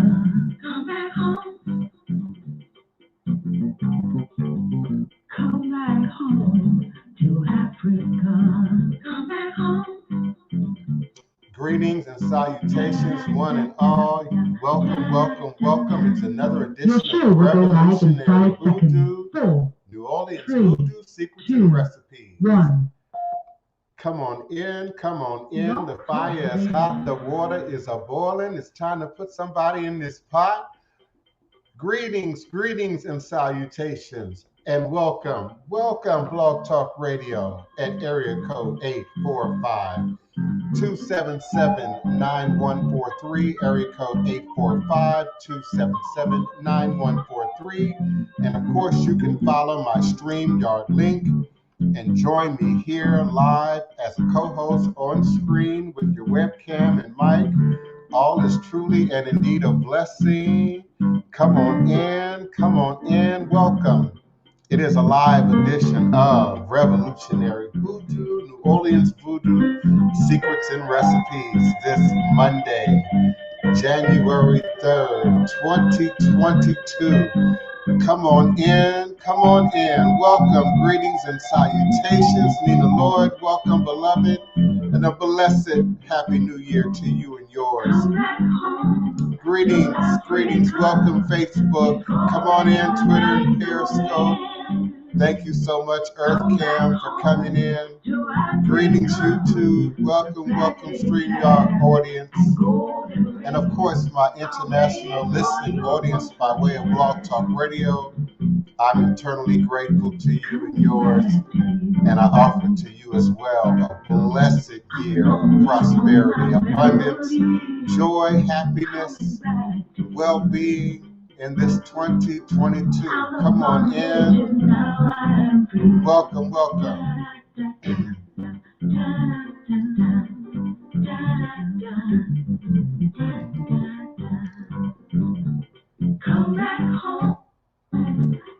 Come back home. Come back home to Africa. Come back home. Greetings and salutations, one and all. Welcome, welcome, welcome. It's another edition of Revolutionary Voodoo, New Orleans Voodoo Secrets and Recipes. Come on in, come on in. The fire is hot, the water is a-boiling. It's time to put somebody in this pot. Greetings, greetings and salutations, and welcome, welcome Blog Talk Radio at area code 845-277-9143, area code 845-277-9143. And of course, you can follow my StreamYard link and join me here live as a co-host on screen with your webcam and mic. All is truly and indeed a blessing. Come on in, welcome. It is a live edition of Revolutionary Voodoo, New Orleans Voodoo Secrets and Recipes this Monday, January 3rd, 2022. Come on in, welcome, greetings and salutations. Nina Lloyd, welcome, beloved, and a blessed Happy New Year to you and yours. Greetings, welcome, Facebook. Come on in, Twitter and Periscope. Thank you so much, EarthCam, for coming in. Greetings, YouTube. Welcome, StreamYard audience. And of course, my international listening audience by way of Blog Talk Radio. I'm eternally grateful to you and yours. And I offer to you as well a blessed year of prosperity, abundance, joy, happiness, well-being in this 2022. Come on in. Welcome. Come back home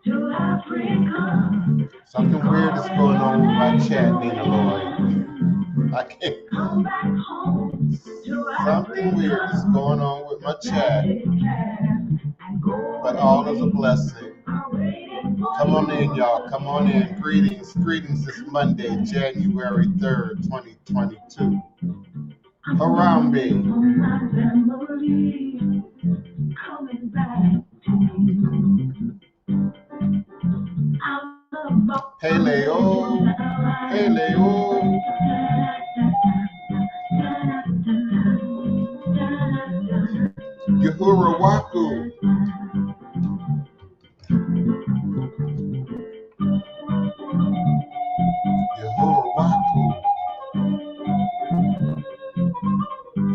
to Africa. Something weird is going on with my chat, Nina Lloyd. I can't. Something weird is going on with my chat. But all is a blessing. Come on in, y'all. Come on in. Greetings this Monday, January 3rd, 2022. Harambe. Hey Leo. Yahura Waku.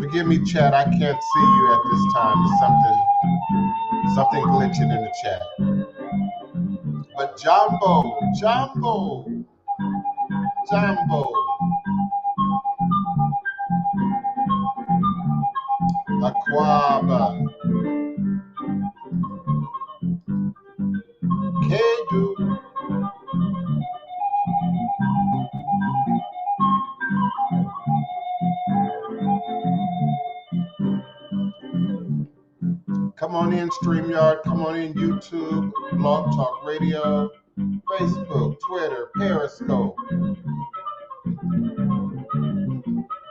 Forgive me, chat. I can't see you at this time. There's something glitching in the chat. But Jambo. Aquaba. Kedu. Come on in, StreamYard. Come on in, YouTube, Blog Talk Radio, Facebook, Twitter, Periscope.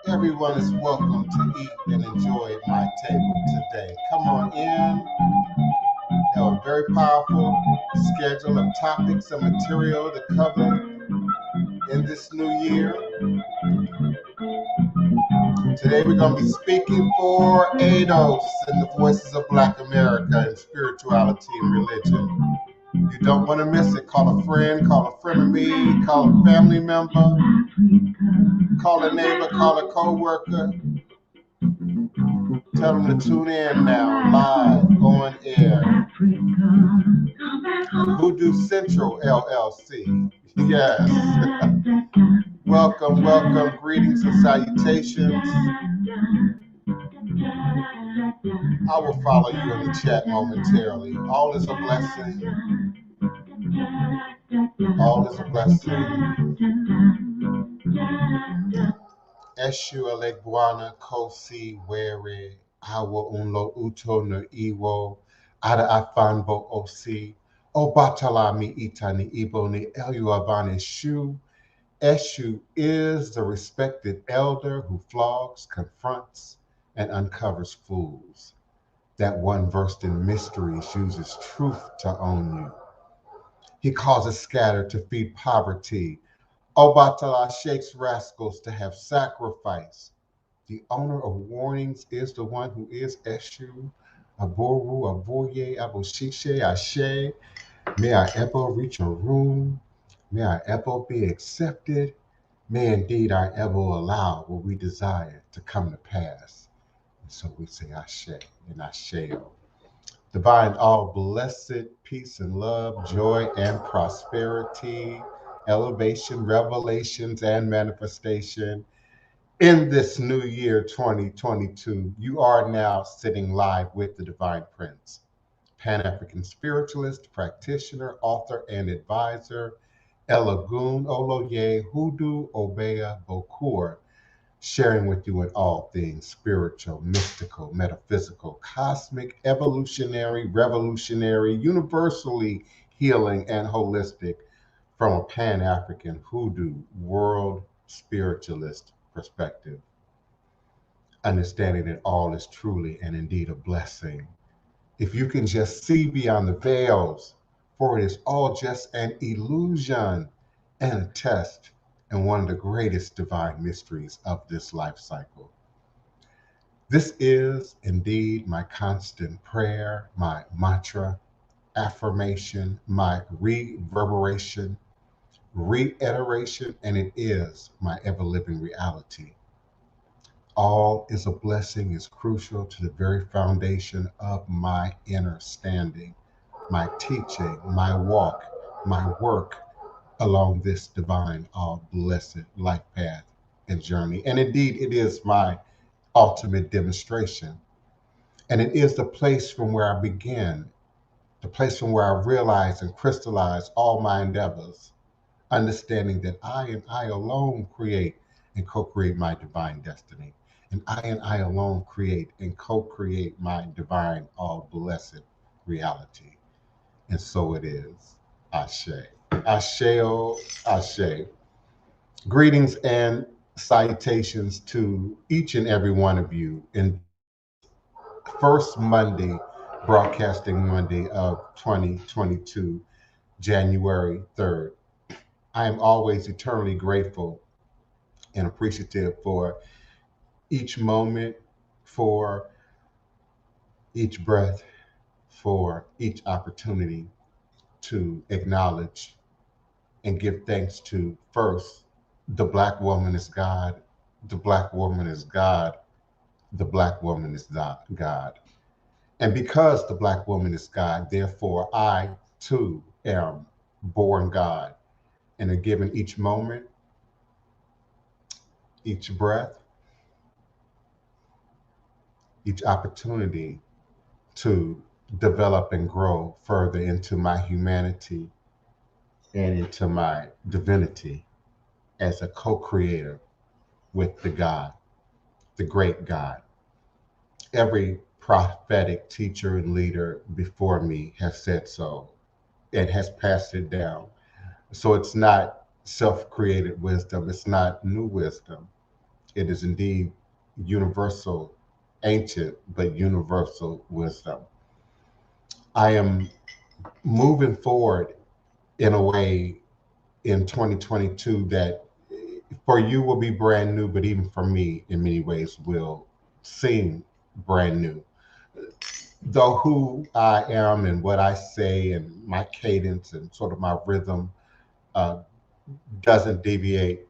Everyone is welcome to eat and enjoy at my table today. Come on in. Have a very powerful schedule of topics and material to cover in this new year. Today we're going to be speaking for ADOS and the Voices of Black America in Spirituality and Religion. You don't want to miss it. Call a friend, call a frenemy, call a family member, call a neighbor, call a co-worker. Tell them to tune in now, live, on air. Voodoo Central, LLC. Yes. Welcome, greetings and salutations. I will follow you in the chat momentarily. All is a blessing. Eshu Alegwana Kosi Were Awo unlo uto no iwo, ada afanbo osi, obatala mi itani ibo ni eluavani shu. Eshu is the respected elder who flogs, confronts, and uncovers fools. That one versed in mysteries uses truth to own you. He causes scatter to feed poverty. Obatala shakes rascals to have sacrifice. The owner of warnings is the one who is Eshu, Aboru, Aboye, Aboshishe, Ashe. May our echo reach a room. May our echo be accepted. May indeed our echo allow what we desire to come to pass. And so we say Ashe and Asheo. Divine all blessed peace and love, joy and prosperity, elevation, revelations, and manifestation in this new year 2022. You are now sitting live with the Divine Prince, Pan-African spiritualist, practitioner, author, and advisor, Elagun Oloye Hoodoo Obeya Bokur, sharing with you in all things spiritual, mystical, metaphysical, cosmic, evolutionary, revolutionary, universally healing, and holistic from a Pan-African Hoodoo world spiritualist perspective, understanding that all is truly and indeed a blessing. If you can just see beyond the veils, for it is all just an illusion and a test and one of the greatest divine mysteries of this life cycle. This is indeed my constant prayer, my mantra, affirmation, my reverberation, reiteration, and it is my ever living reality. All is a blessing is crucial to the very foundation of my inner standing, my teaching, my walk, my work along this divine, all blessed life path and journey. And indeed, it is my ultimate demonstration. And it is the place from where I begin, the place from where I realize and crystallize all my endeavors, understanding that I and I alone create and co-create my divine destiny. And I alone create and co-create my divine, all blessed reality. And so it is. Ashe. Asheo, Ashe. Greetings and salutations to each and every one of you in first Monday, broadcasting Monday of 2022, January 3rd. I am always eternally grateful and appreciative for each moment, for each breath, for each opportunity to acknowledge and give thanks to first, the Black woman is God, the Black woman is God, the Black woman is God. And because the Black woman is God, therefore I too am born God and are given each moment, each breath, each opportunity to develop and grow further into my humanity and into my divinity as a co-creator with the God, the great God. Every prophetic teacher and leader before me has said so and has passed it down. So it's not self-created wisdom, it's not new wisdom. It is indeed universal, ancient, but universal wisdom. I am moving forward in a way in 2022 that for you will be brand new, but even for me, in many ways, will seem brand new. Though who I am and what I say and my cadence and sort of my rhythm uh, doesn't deviate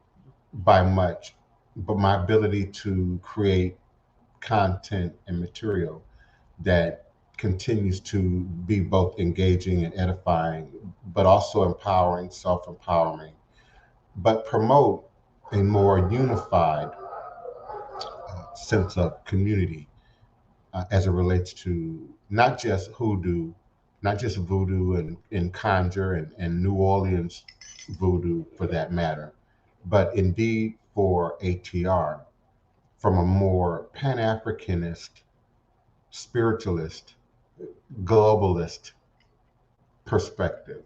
by much, but my ability to create content and material that continues to be both engaging and edifying, but also empowering, self-empowering, but promote a more unified sense of community as it relates to not just hoodoo, not just voodoo and conjure and New Orleans voodoo for that matter, but indeed for ATR from a more Pan-Africanist spiritualist, globalist perspective.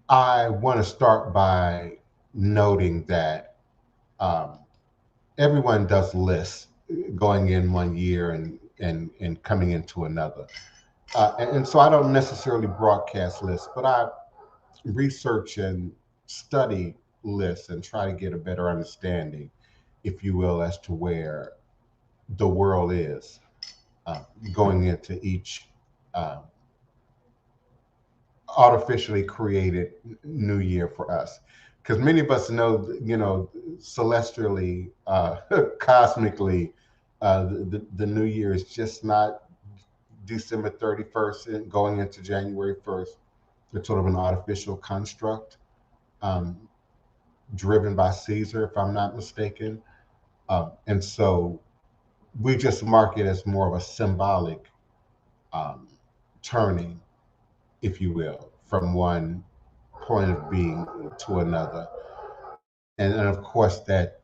I want to start by noting that um, everyone does lists going in one year and coming into another. And so I don't necessarily broadcast lists, but I research and study lists and try to get a better understanding, if you will, as to where the world is uh, going into each uh, artificially created new year for us. Because many of us know, celestially, cosmically, the new year is just not December 31st and going into January 1st. It's sort of an artificial construct um, driven by Caesar, if I'm not mistaken. And so we just mark it as more of a symbolic um, turning, if you will, from one point of being to another. And of course, that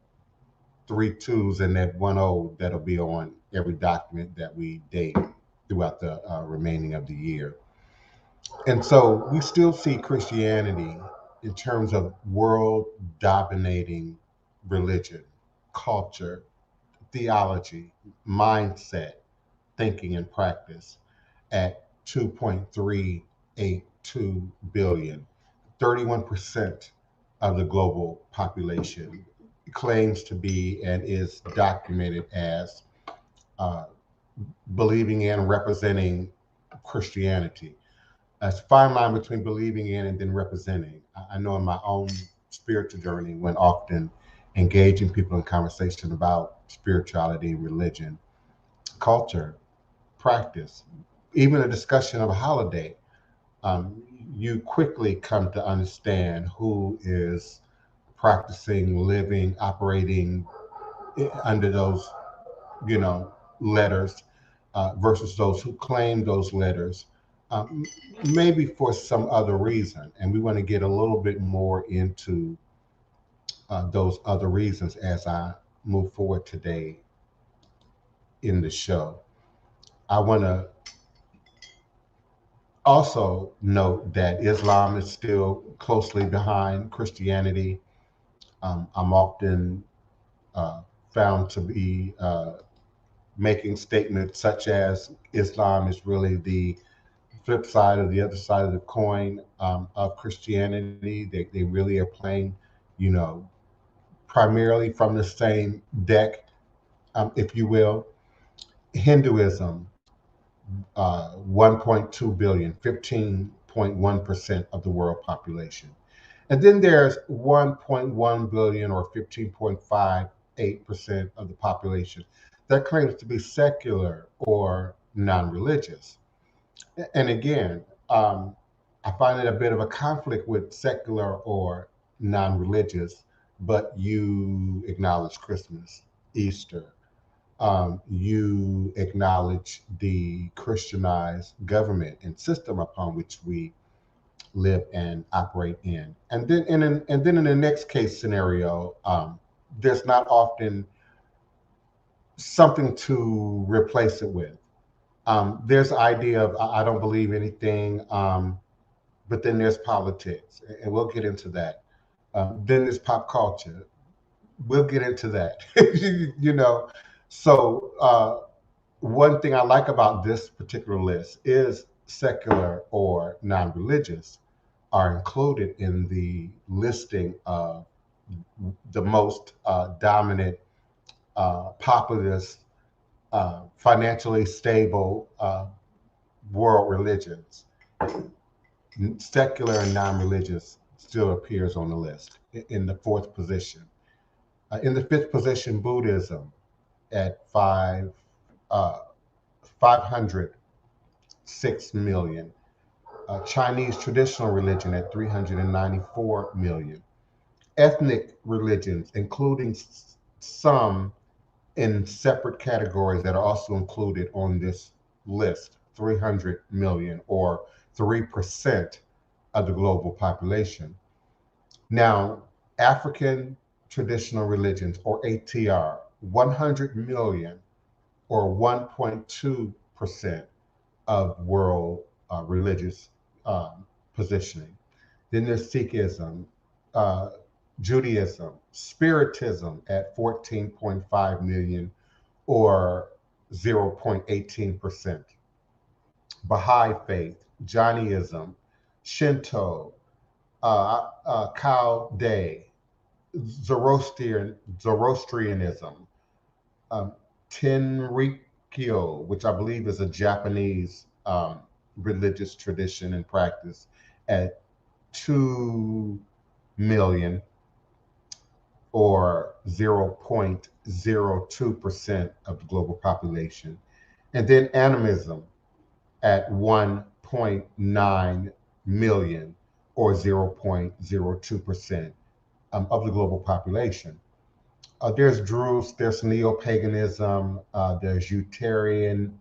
three twos and that one O that'll be on every document that we date throughout the remaining of the year. And so we still see Christianity in terms of world dominating religion, culture, theology, mindset, thinking, and practice at 2.382 billion. 31% of the global population claims to be and is documented as uh, believing in and representing Christianity. It's a fine line between believing in and then representing. I know in my own spiritual journey, when often engaging people in conversation about spirituality, religion, culture, practice, even a discussion of a holiday, um, you quickly come to understand who is practicing, living, operating under those, you know, letters versus those who claim those letters, um, maybe for some other reason. And we want to get a little bit more into those other reasons as I move forward today in the show. I want to also note that Islam is still closely behind Christianity. I'm often uh, found to be making statements such as Islam is really the flip side or the other side of the coin of Christianity. They really are playing, you know, primarily from the same deck, if you will. Hinduism, 1.2 billion, 15.1% of the world population. And then there's 1.1 billion or 15.58% of the population that claims to be secular or non religious. And again, I find it a bit of a conflict with secular or non religious, but you acknowledge Christmas, Easter, you acknowledge the Christianized government and system upon which we live and operate in. And then in the next case scenario, there's not often something to replace it with. There's the idea of I don't believe anything, but then there's politics, and we'll get into that. Then there's pop culture. We'll get into that. you know, so one thing I like about this particular list is secular or non-religious are included in the listing of the most dominant, populous, financially stable world religions. Secular and non-religious still appears on the list in the fourth position. In the fifth position, Buddhism at 506 million. Chinese traditional religion at 394 million. Ethnic religions, including some in separate categories that are also included on this list, 300 million or 3% of the global population. Now, African traditional religions or ATR, 100 million or 1.2% of world religious positioning. Then there's Sikhism, uh, Judaism, Spiritism at 14.5 million or 0.18%. Baha'i faith, Jainism, Shinto, Chaldee, Zoroastrianism, um, Tenrikyo, which I believe is a Japanese religious tradition and practice, at 2 million or 0.02% of the global population. And then animism at 1.9 million or 0.02% of the global population. There's Druze, there's neo-paganism, there's Unitarian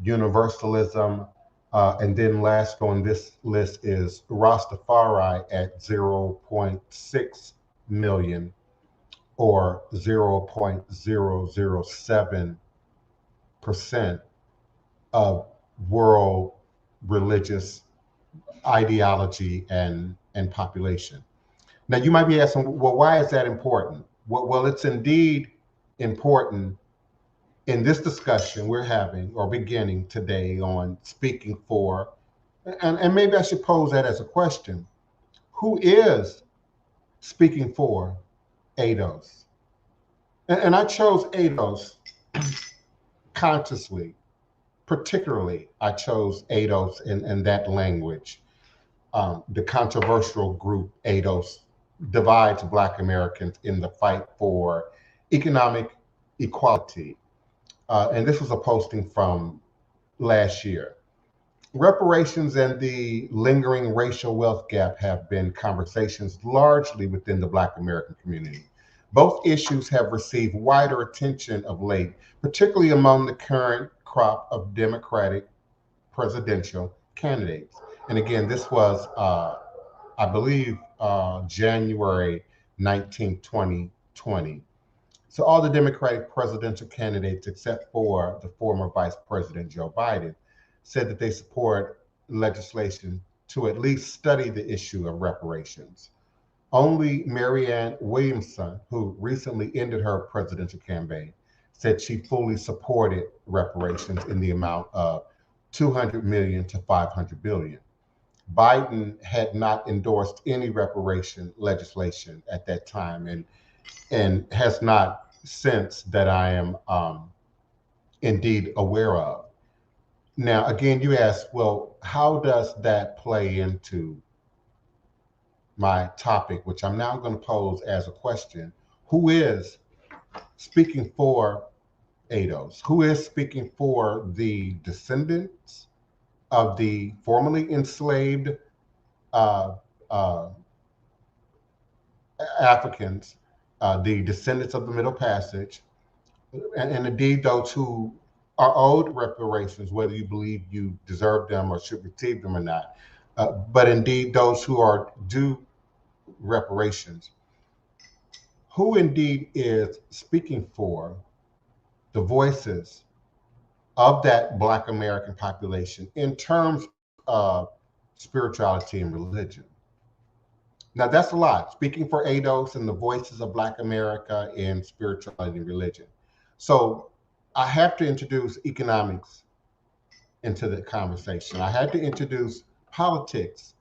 Universalism, and then last on this list is Rastafari at 0.6 million or 0.007% of world religious ideology and population. Now, you might be asking, well, why is that important? Well, it's indeed important in this discussion we're having or beginning today on speaking for, and maybe I should pose that as a question. Who is speaking for ADOS? And I chose ADOS consciously. Particularly, I chose ADOS in that language. The controversial group ADOS divides Black Americans in the fight for economic equality. And this was a posting from last year. Reparations and the lingering racial wealth gap have been conversations largely within the Black American community. Both issues have received wider attention of late, particularly among the current crop of Democratic presidential candidates. And again, this was, I believe, January 19, 2020. So all the Democratic presidential candidates, except for the former Vice President Joe Biden, said that they support legislation to at least study the issue of reparations. Only Marianne Williamson, who recently ended her presidential campaign, said she fully supported reparations in the amount of 200 million to 500 billion. Biden had not endorsed any reparation legislation at that time, and has not since that I am indeed aware of. Now, again, you ask, well, how does that play into my topic, which I'm now going to pose as a question? Who is speaking for ADOS? Who is speaking for the descendants of the formerly enslaved uh, uh, Africans, the descendants of the Middle Passage, and indeed those who are owed reparations, whether you believe you deserve them or should receive them or not, but indeed those who are due reparations? Who indeed is speaking for the voices of that Black American population in terms of spirituality and religion? Now, that's a lot, speaking for ADOS and the voices of Black America in spirituality and religion. So I have to introduce economics into the conversation. I had to introduce politics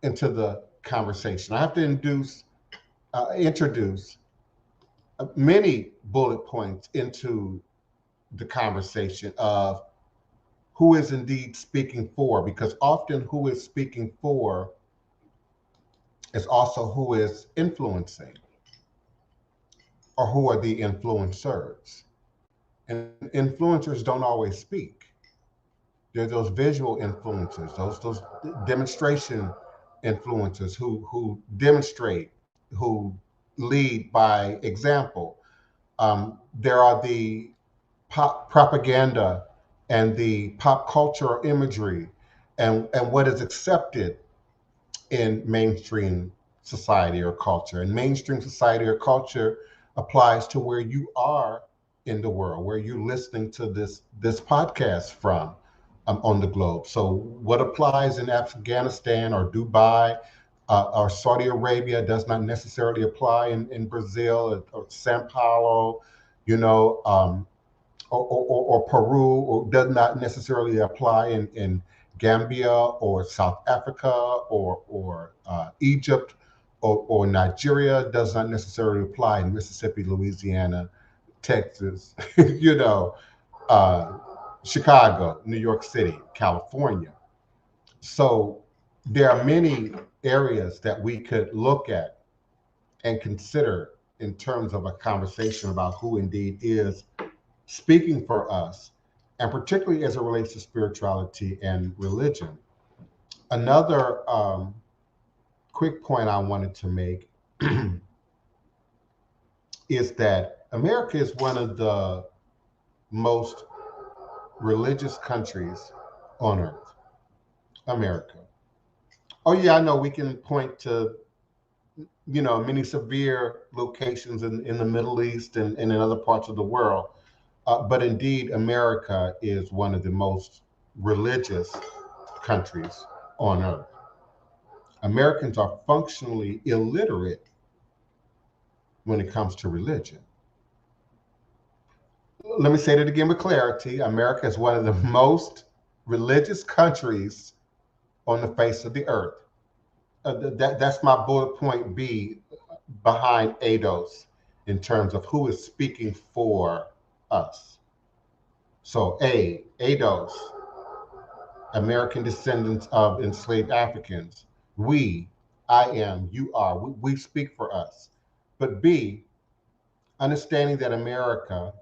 into the conversation. I have to introduce many bullet points into the conversation of who is indeed speaking for, because often who is speaking for is also who is influencing or who are the influencers. And influencers don't always speak. There's those visual influencers, those demonstration influencers who demonstrate, who lead by example. There are the pop propaganda and the pop culture imagery and what is accepted in mainstream society or culture. And mainstream society or culture applies to where you are in the world? Where are you listening to this podcast from on the globe? So what applies in Afghanistan or Dubai or Saudi Arabia does not necessarily apply in Brazil or Sao Paulo, you know, or Peru, or does not necessarily apply in Gambia or South Africa or Egypt or Nigeria, does not necessarily apply in Mississippi, Louisiana, Texas, you know, uh, Chicago, New York City, California. So there are many areas that we could look at and consider in terms of a conversation about who indeed is speaking for us, and particularly as it relates to spirituality and religion. Another quick point I wanted to make is that America is one of the most religious countries on earth. America. Oh yeah, I know we can point to, you know, many severe locations in the Middle East and in other parts of the world. But indeed, America is one of the most religious countries on earth. Americans are functionally illiterate when it comes to religion. Let me say that again with clarity. America is one of the most religious countries on the face of the earth. That's my bullet point B behind ADOS in terms of who is speaking for us. So ADOS, American descendants of enslaved Africans. We, I am, you are, we speak for us. But B, understanding that America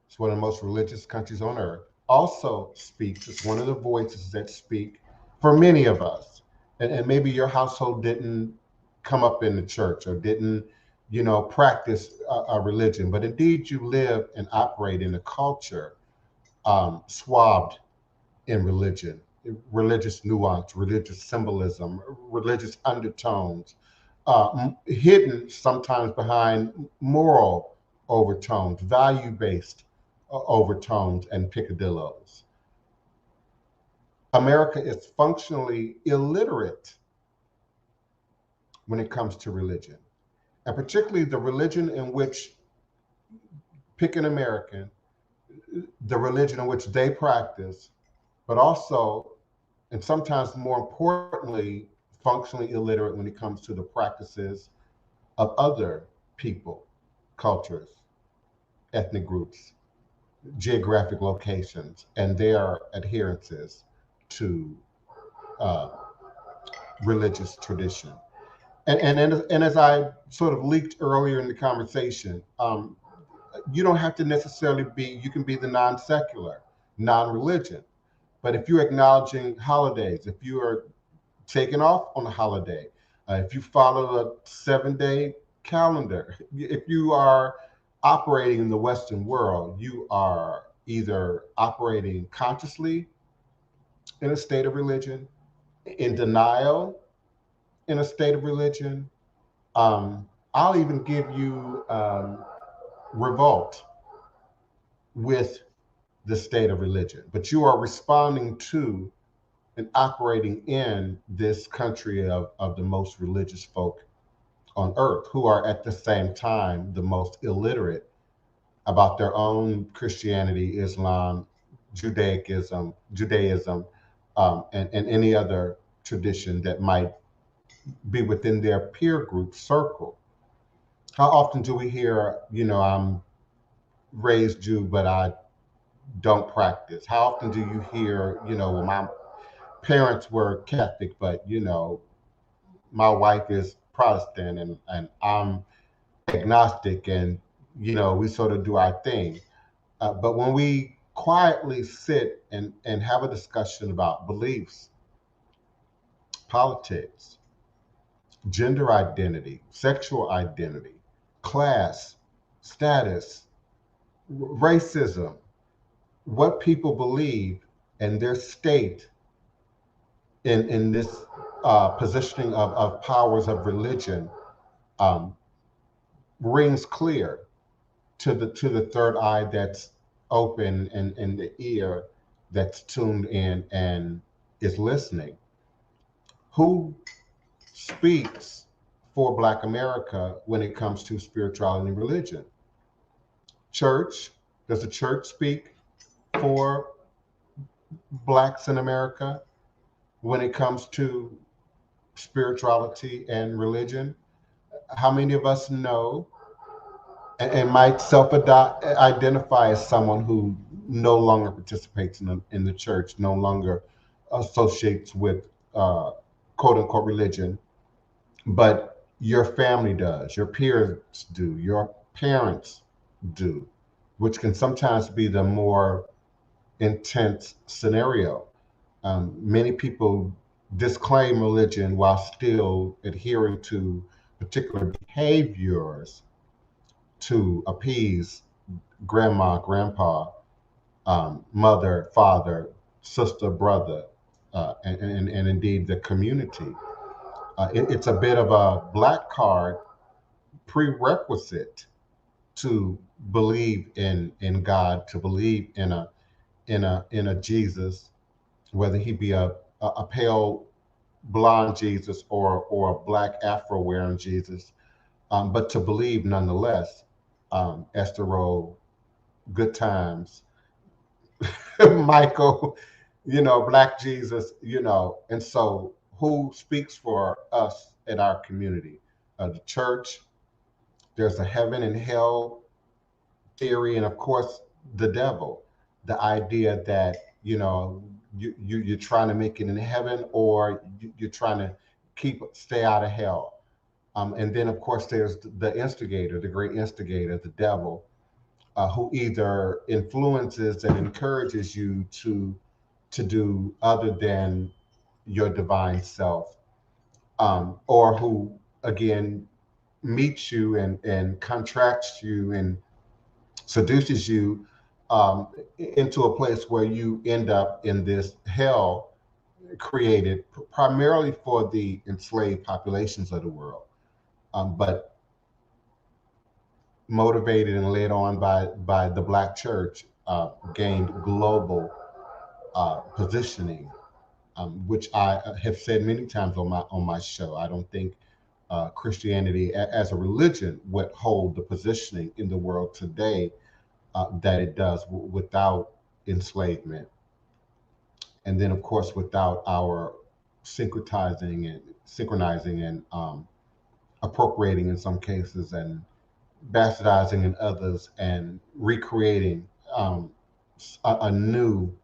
is one of the most religious countries on earth, also speaks, it's one of the voices that speak for many of us. And maybe your household didn't come up in the church or didn't, you know, practice a religion, but indeed you live and operate in a culture swabbed in religion, religious nuance, religious symbolism, religious undertones, hidden sometimes behind moral overtones, value-based overtones, and picadillos. America is functionally illiterate when it comes to religion, and particularly the religion in which, pick an American, the religion in which they practice, but also, and sometimes more importantly, functionally illiterate when it comes to the practices of other people, cultures, ethnic groups, geographic locations, and their adherences to uh, religious tradition. And as I sort of leaked earlier in the conversation, you don't have to necessarily be, you can be the non-secular, non-religion. But if you're acknowledging holidays, if you are taking off on a holiday, if you follow a 7-day calendar, if you are operating in the Western world, you are either operating consciously in a state of religion, in denial in a state of religion. I'll even give you revolt with the state of religion, but you are responding to and operating in this country of the most religious folk on earth, who are at the same time the most illiterate about their own Christianity, Islam, Judaism, and any other tradition that might be within their peer group circle. How often do we hear, you know, I'm raised Jew, but I don't practice? How often do you hear, you know, well, my parents were Catholic, but, you know, my wife is Protestant and I'm agnostic, and, you know, we sort of do our thing. But when we quietly sit and have a discussion about beliefs, politics, gender identity, sexual identity, class, status, racism, what people believe, and their state in this positioning of powers of religion, um, rings clear to the third eye that's open and the ear that's tuned in and is listening. Who speaks for Black America when it comes to spirituality and religion? Church. Does the church speak for Blacks in America when it comes to spirituality and religion? How many of us know and might self-identify as someone who no longer participates in the church, no longer associates with quote unquote religion, but your family does, your peers do, your parents do, which can sometimes be the more intense scenario. Many people disclaim religion while still adhering to particular behaviors to appease grandma, grandpa, mother, father, sister, brother, and indeed the community. It's a bit of a black card prerequisite to believe in God, to believe in a Jesus, whether he be a pale blonde Jesus or a black Afro wearing Jesus, but to believe nonetheless. Esther Rowe, Good Times, Michael, Black Jesus, and so who speaks for us in our community? The church. There's a heaven and hell theory, and of course, the devil. The idea that you're trying to make it in heaven, or you're trying to stay out of hell. And then, of course, there's the instigator, the great instigator, the devil, who either influences and encourages you to do other than your divine self, or who again meets you and contracts you and seduces you into a place where you end up in this hell created primarily for the enslaved populations of the world, but motivated and led on by the Black church, gained global positioning, which I have said many times on my show. I don't think Christianity as a religion would hold the positioning in the world today that it does without enslavement, and then of course without our synchronizing and appropriating in some cases and bastardizing in others and recreating a new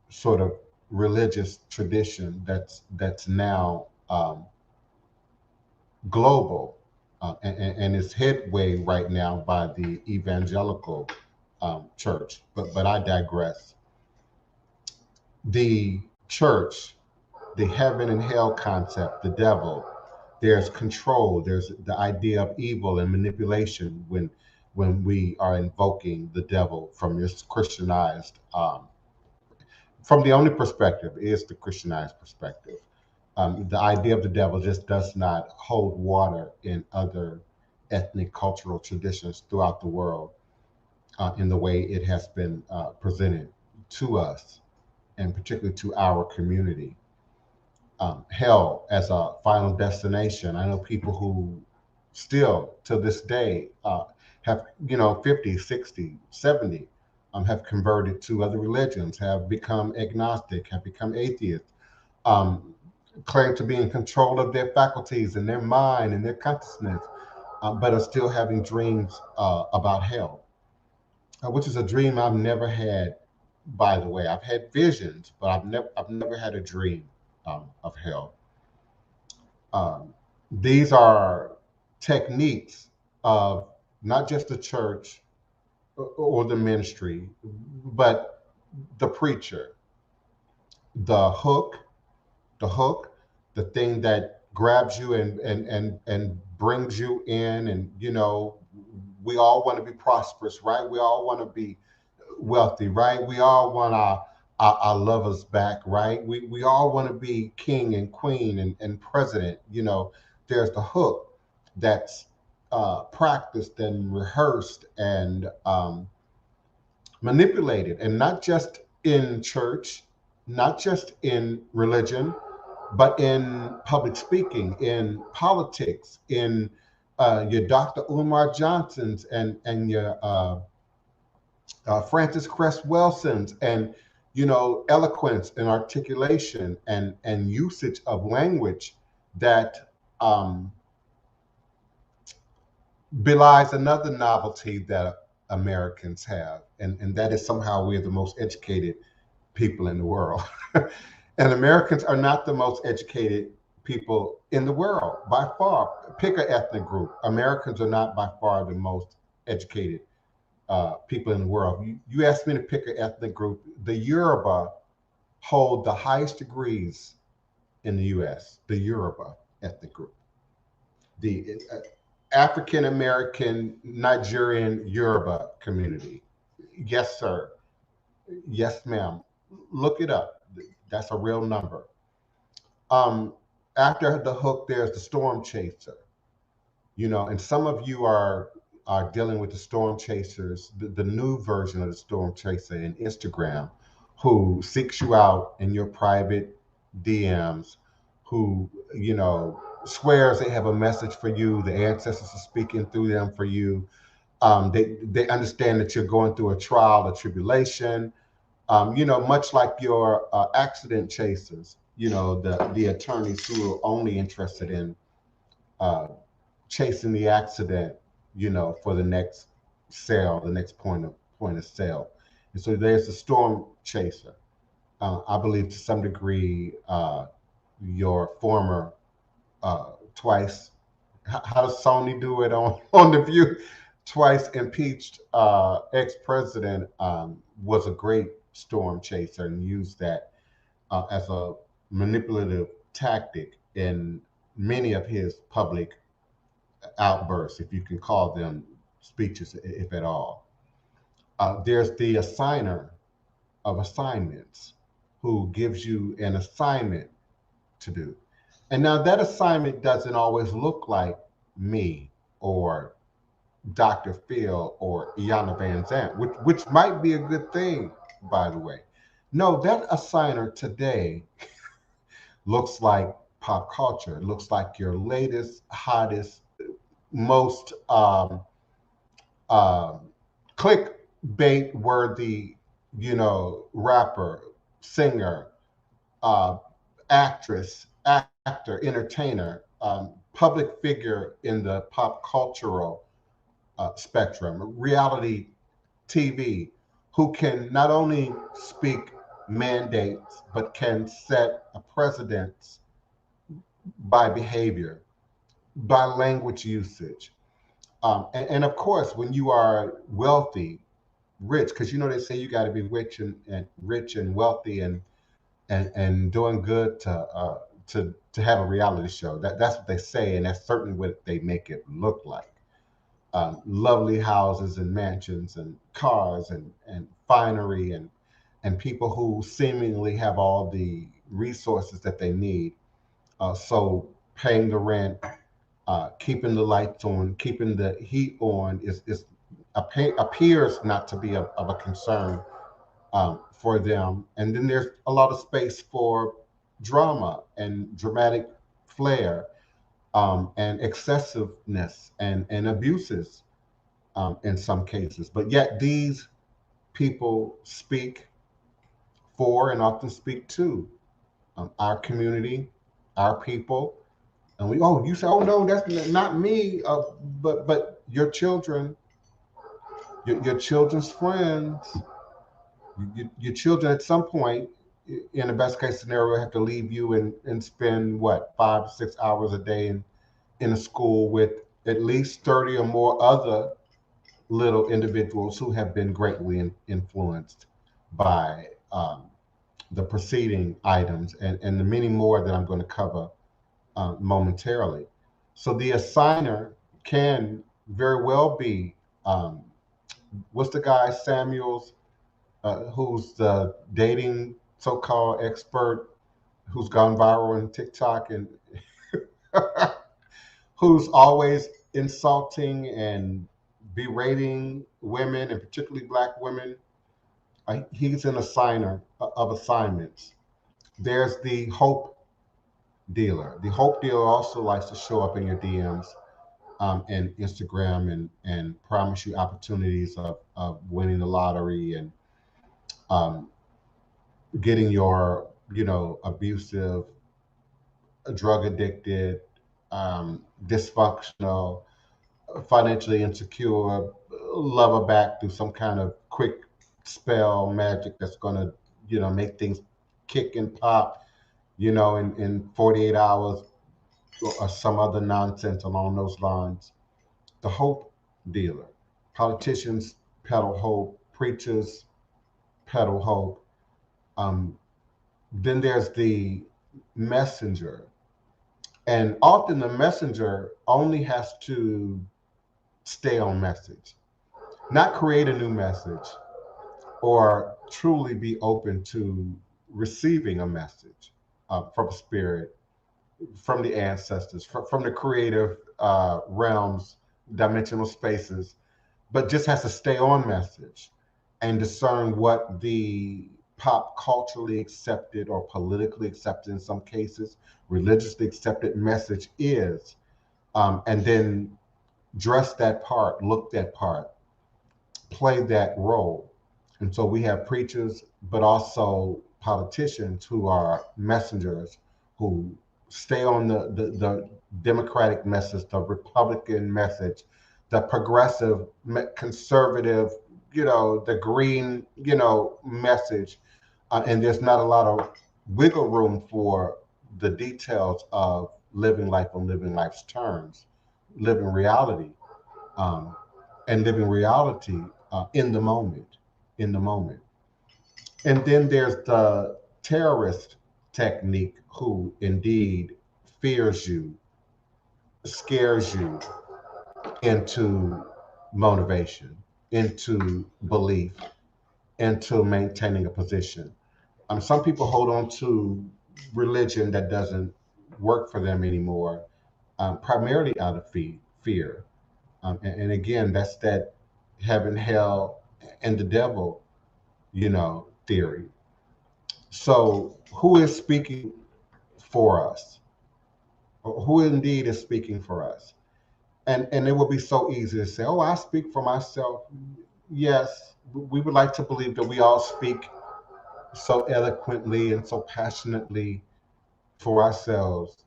sort of religious tradition that's now global, and is headway right now by the evangelical church. But I digress. The church, the heaven and hell concept, the devil. There's control. There's the idea of evil and manipulation when we are invoking the devil from this Christianized, from the only perspective is the Christianized perspective. The idea of the devil just does not hold water in other ethnic cultural traditions throughout the world in the way it has been presented to us, and particularly to our community. Hell as a final destination. I know people who still to this day have, 50, 60, 70, have converted to other religions, have become agnostic, have become atheists, um, claim to be in control of their faculties and their mind and their consciousness, but are still having dreams about hell, which is a dream I've never had. By the way, I've had visions, but I've never had a dream of hell. Um, these are techniques of not just the church or the ministry, but the preacher, the hook, the hook, the thing that grabs you and brings you in. And we all want to be prosperous, right? We all want to be wealthy, right? We all want our lovers back, right? We all want to be king and queen and president. There's the hook that's practiced and rehearsed and manipulated, and not just in church, not just in religion, but in public speaking, in politics, in your Dr. Umar Johnsons and your Francis Cress Welsons, and eloquence and articulation and usage of language that belies another novelty that Americans have, and that is somehow we're the most educated people in the world. And Americans are not the most educated people in the world by far. Pick an ethnic group. Americans are not by far the most educated people in the world. You asked me to pick an ethnic group. The Yoruba hold the highest degrees in the U.S., the Yoruba ethnic group. The African American Nigerian Yoruba community. Yes, sir. Yes, ma'am. Look it up. That's a real number. After the hook, there's the storm chaser. And some of you are dealing with the storm chasers, the new version of the storm chaser in Instagram, who seeks you out in your private DMs, who swears they have a message for you. The ancestors are speaking through them for you. They understand that you're going through a trial, a tribulation. Much like your accident chasers. The attorneys who are only interested in chasing the accident, for the next sale, the next point of sale. And so there's the storm chaser. I believe to some degree, your former twice, how does Sony do it on The View? Twice impeached ex-president was a great storm chaser and used that as a manipulative tactic in many of his public outbursts, if you can call them speeches, if at all. There's the assigner of assignments who gives you an assignment to do. And now that assignment doesn't always look like me or Dr. Phil or Iana Van Zant, which might be a good thing, by the way. No, that assigner today looks like pop culture. It looks like your latest, hottest, most clickbait worthy, rapper, singer, actress, actor, entertainer, public figure in the pop cultural spectrum, reality TV, who can not only speak mandates, but can set a precedence by behavior, by language usage. And of course, when you are wealthy, rich, because they say you got to be rich and wealthy and doing good to have a reality show. That's what they say, and that's certainly what they make it look like. Lovely houses and mansions and cars and finery and people who seemingly have all the resources that they need. So paying the rent, keeping the lights on, keeping the heat on appears not to be of a concern for them. And then there's a lot of space for drama and dramatic flair and excessiveness and abuses in some cases. But yet these people speak for and often speak to our community, our people. And you say, oh no, that's not me. But your children, your children's friends, your children at some point, in the best case scenario, have to leave you and spend 5 to 6 hours a day in a school with at least 30 or more other little individuals who have been greatly influenced by the preceding items and the many more that I'm going to cover momentarily. So the assigner can very well be, what's the guy, Samuels, who's the dating so-called expert who's gone viral on TikTok and who's always insulting and berating women, and particularly Black women. He's an assigner of assignments. There's the hope dealer. The hope dealer also likes to show up in your DMs and Instagram and promise you opportunities of winning the lottery and um, getting your, abusive, drug addicted, dysfunctional, financially insecure lover back through some kind of quick spell magic that's going to, make things kick and pop, in 48 hours or some other nonsense along those lines. The hope dealer. Politicians peddle hope, preachers peddle hope. Um, then there's the messenger. And often the messenger only has to stay on message, not create a new message or truly be open to receiving a message from spirit, from the ancestors, from the creative realms, dimensional spaces, but just has to stay on message and discern what the pop culturally accepted or politically accepted in some cases, religiously accepted message is, and then dress that part, look that part, play that role. And so we have preachers, but also politicians who are messengers who stay on the Democratic message, the Republican message, the progressive, conservative, the green, message. And there's not a lot of wiggle room for the details of living life on living life's terms, living reality. Um, and living reality in the moment, in the moment. And then there's the terrorist technique who indeed fears you, scares you into motivation, into belief, into maintaining a position. Some people hold on to religion that doesn't work for them anymore, primarily out of fear. And again, that's that heaven, hell, and the devil, theory. So, who is speaking for us? Who indeed is speaking for us? And it would be so easy to say, "Oh, I speak for myself." Yes, we would like to believe that we all speak so eloquently and so passionately for ourselves,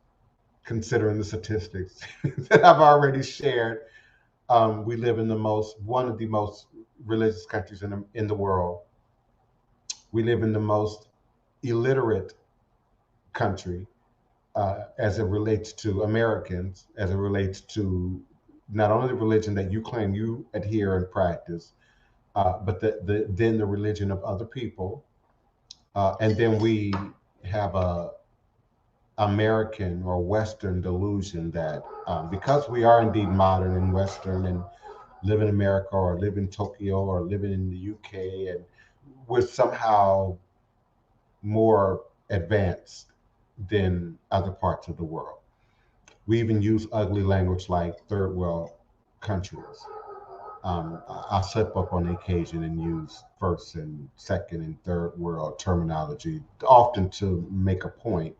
considering the statistics that I've already shared. We live in one of the most religious countries in the world. We live in the most illiterate country as it relates to Americans, as it relates to not only the religion that you claim you adhere and practice, but then the religion of other people. And then we have a American or Western delusion that because we are indeed modern and Western and live in America or live in Tokyo or living in the UK, and we're somehow more advanced than other parts of the world. We even use ugly language like third world countries. I slip up on occasion and use first and second and third world terminology, often to make a point.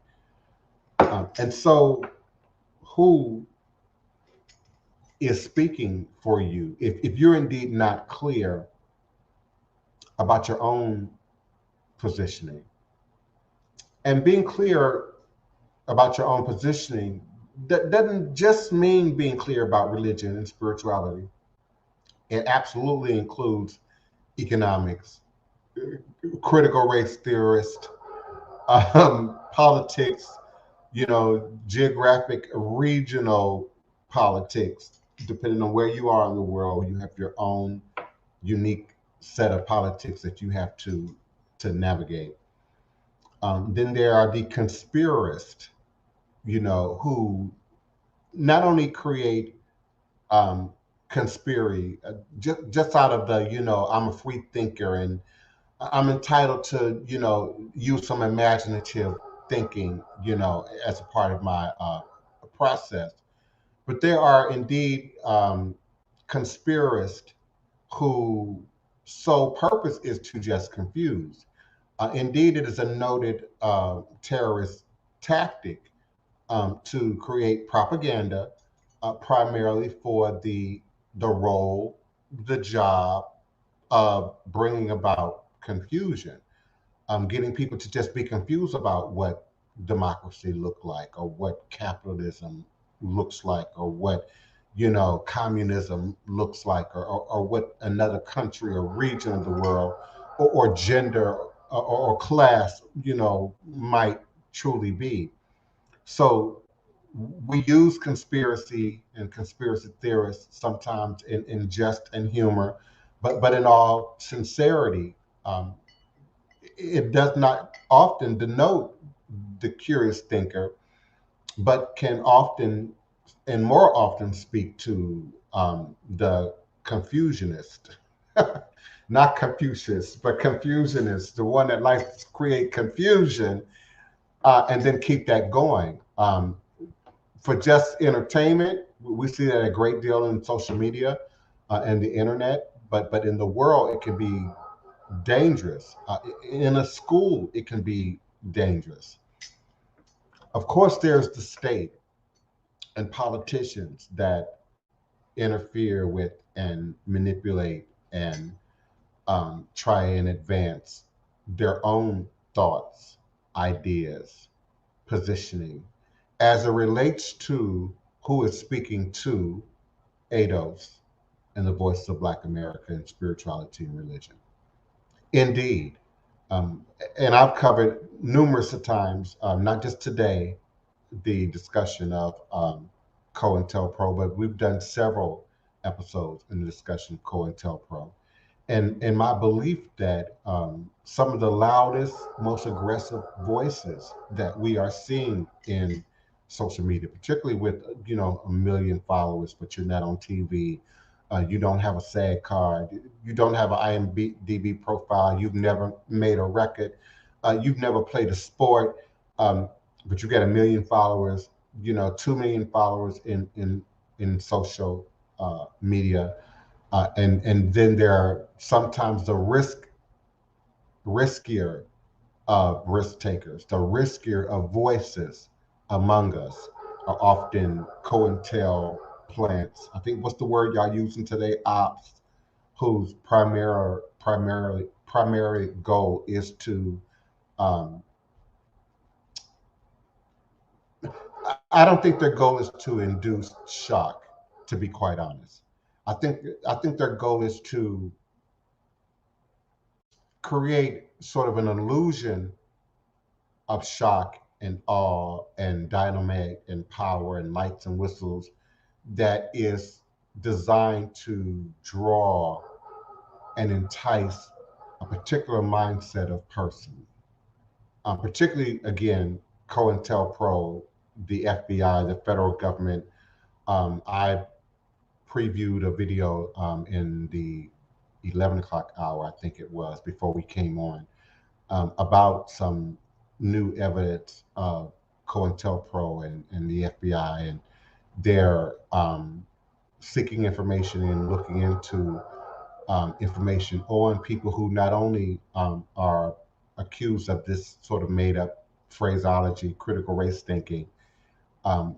And so, who is speaking for you? If you're indeed not clear about your own positioning, and being clear about your own positioning, that doesn't just mean being clear about religion and spirituality. It absolutely includes economics, critical race theorist, politics, geographic, regional politics. Depending on where you are in the world, you have your own unique set of politics that you have to navigate. Then there are the conspiracists, who not only create conspiracy just out of the, I'm a free thinker and I'm entitled to, use some imaginative thinking, as a part of my process. But there are indeed conspiracists whose sole purpose is to just confuse. Indeed, it is a noted terrorist tactic to create propaganda, primarily for the role, the job of bringing about confusion, getting people to just be confused about what democracy look like, or what capitalism looks like, or what communism looks like, or what another country or region of the world, or gender, or class might truly be. So we use conspiracy and conspiracy theorists sometimes in jest and humor, but in all sincerity, um, it does not often denote the curious thinker, but can often and more often speak to the Confucianist. Not Confucius, but Confucianist, the one that likes to create confusion and then keep that going. For just entertainment, we see that a great deal in social media and the internet, but in the world, it can be dangerous. In a school, it can be dangerous. Of course, there's the state and politicians that interfere with and manipulate and try and advance their own thoughts, ideas, positioning as it relates to who is speaking to ADOS and the voice of Black America in spirituality and religion. Indeed. Um, and I've covered numerous of times, not just today, the discussion of COINTELPRO, but we've done several episodes in the discussion of COINTELPRO. And my belief that some of the loudest, most aggressive voices that we are seeing in social media, particularly with 1 million followers, but you're not on TV, you don't have a SAG card, you don't have an IMDb profile, you've never made a record, you've never played a sport, but you got 1 million followers, 2 million followers in social media. And then there are sometimes the riskier of risk takers, the riskier of voices among us are often COINTEL plants. I think what's the word y'all using today? Ops, whose primary goal is to I don't think their goal is to induce shock, to be quite honest. I think their goal is to create sort of an illusion of shock and awe and dynamite and power and lights and whistles that is designed to draw and entice a particular mindset of person. Particularly, again, COINTELPRO, the FBI, the federal government. I previewed a video in the 11 o'clock hour, I think it was, before we came on, about some new evidence of COINTELPRO and the FBI, and they're seeking information and looking into information on people who not only are accused of this sort of made up phraseology, critical race thinking, um,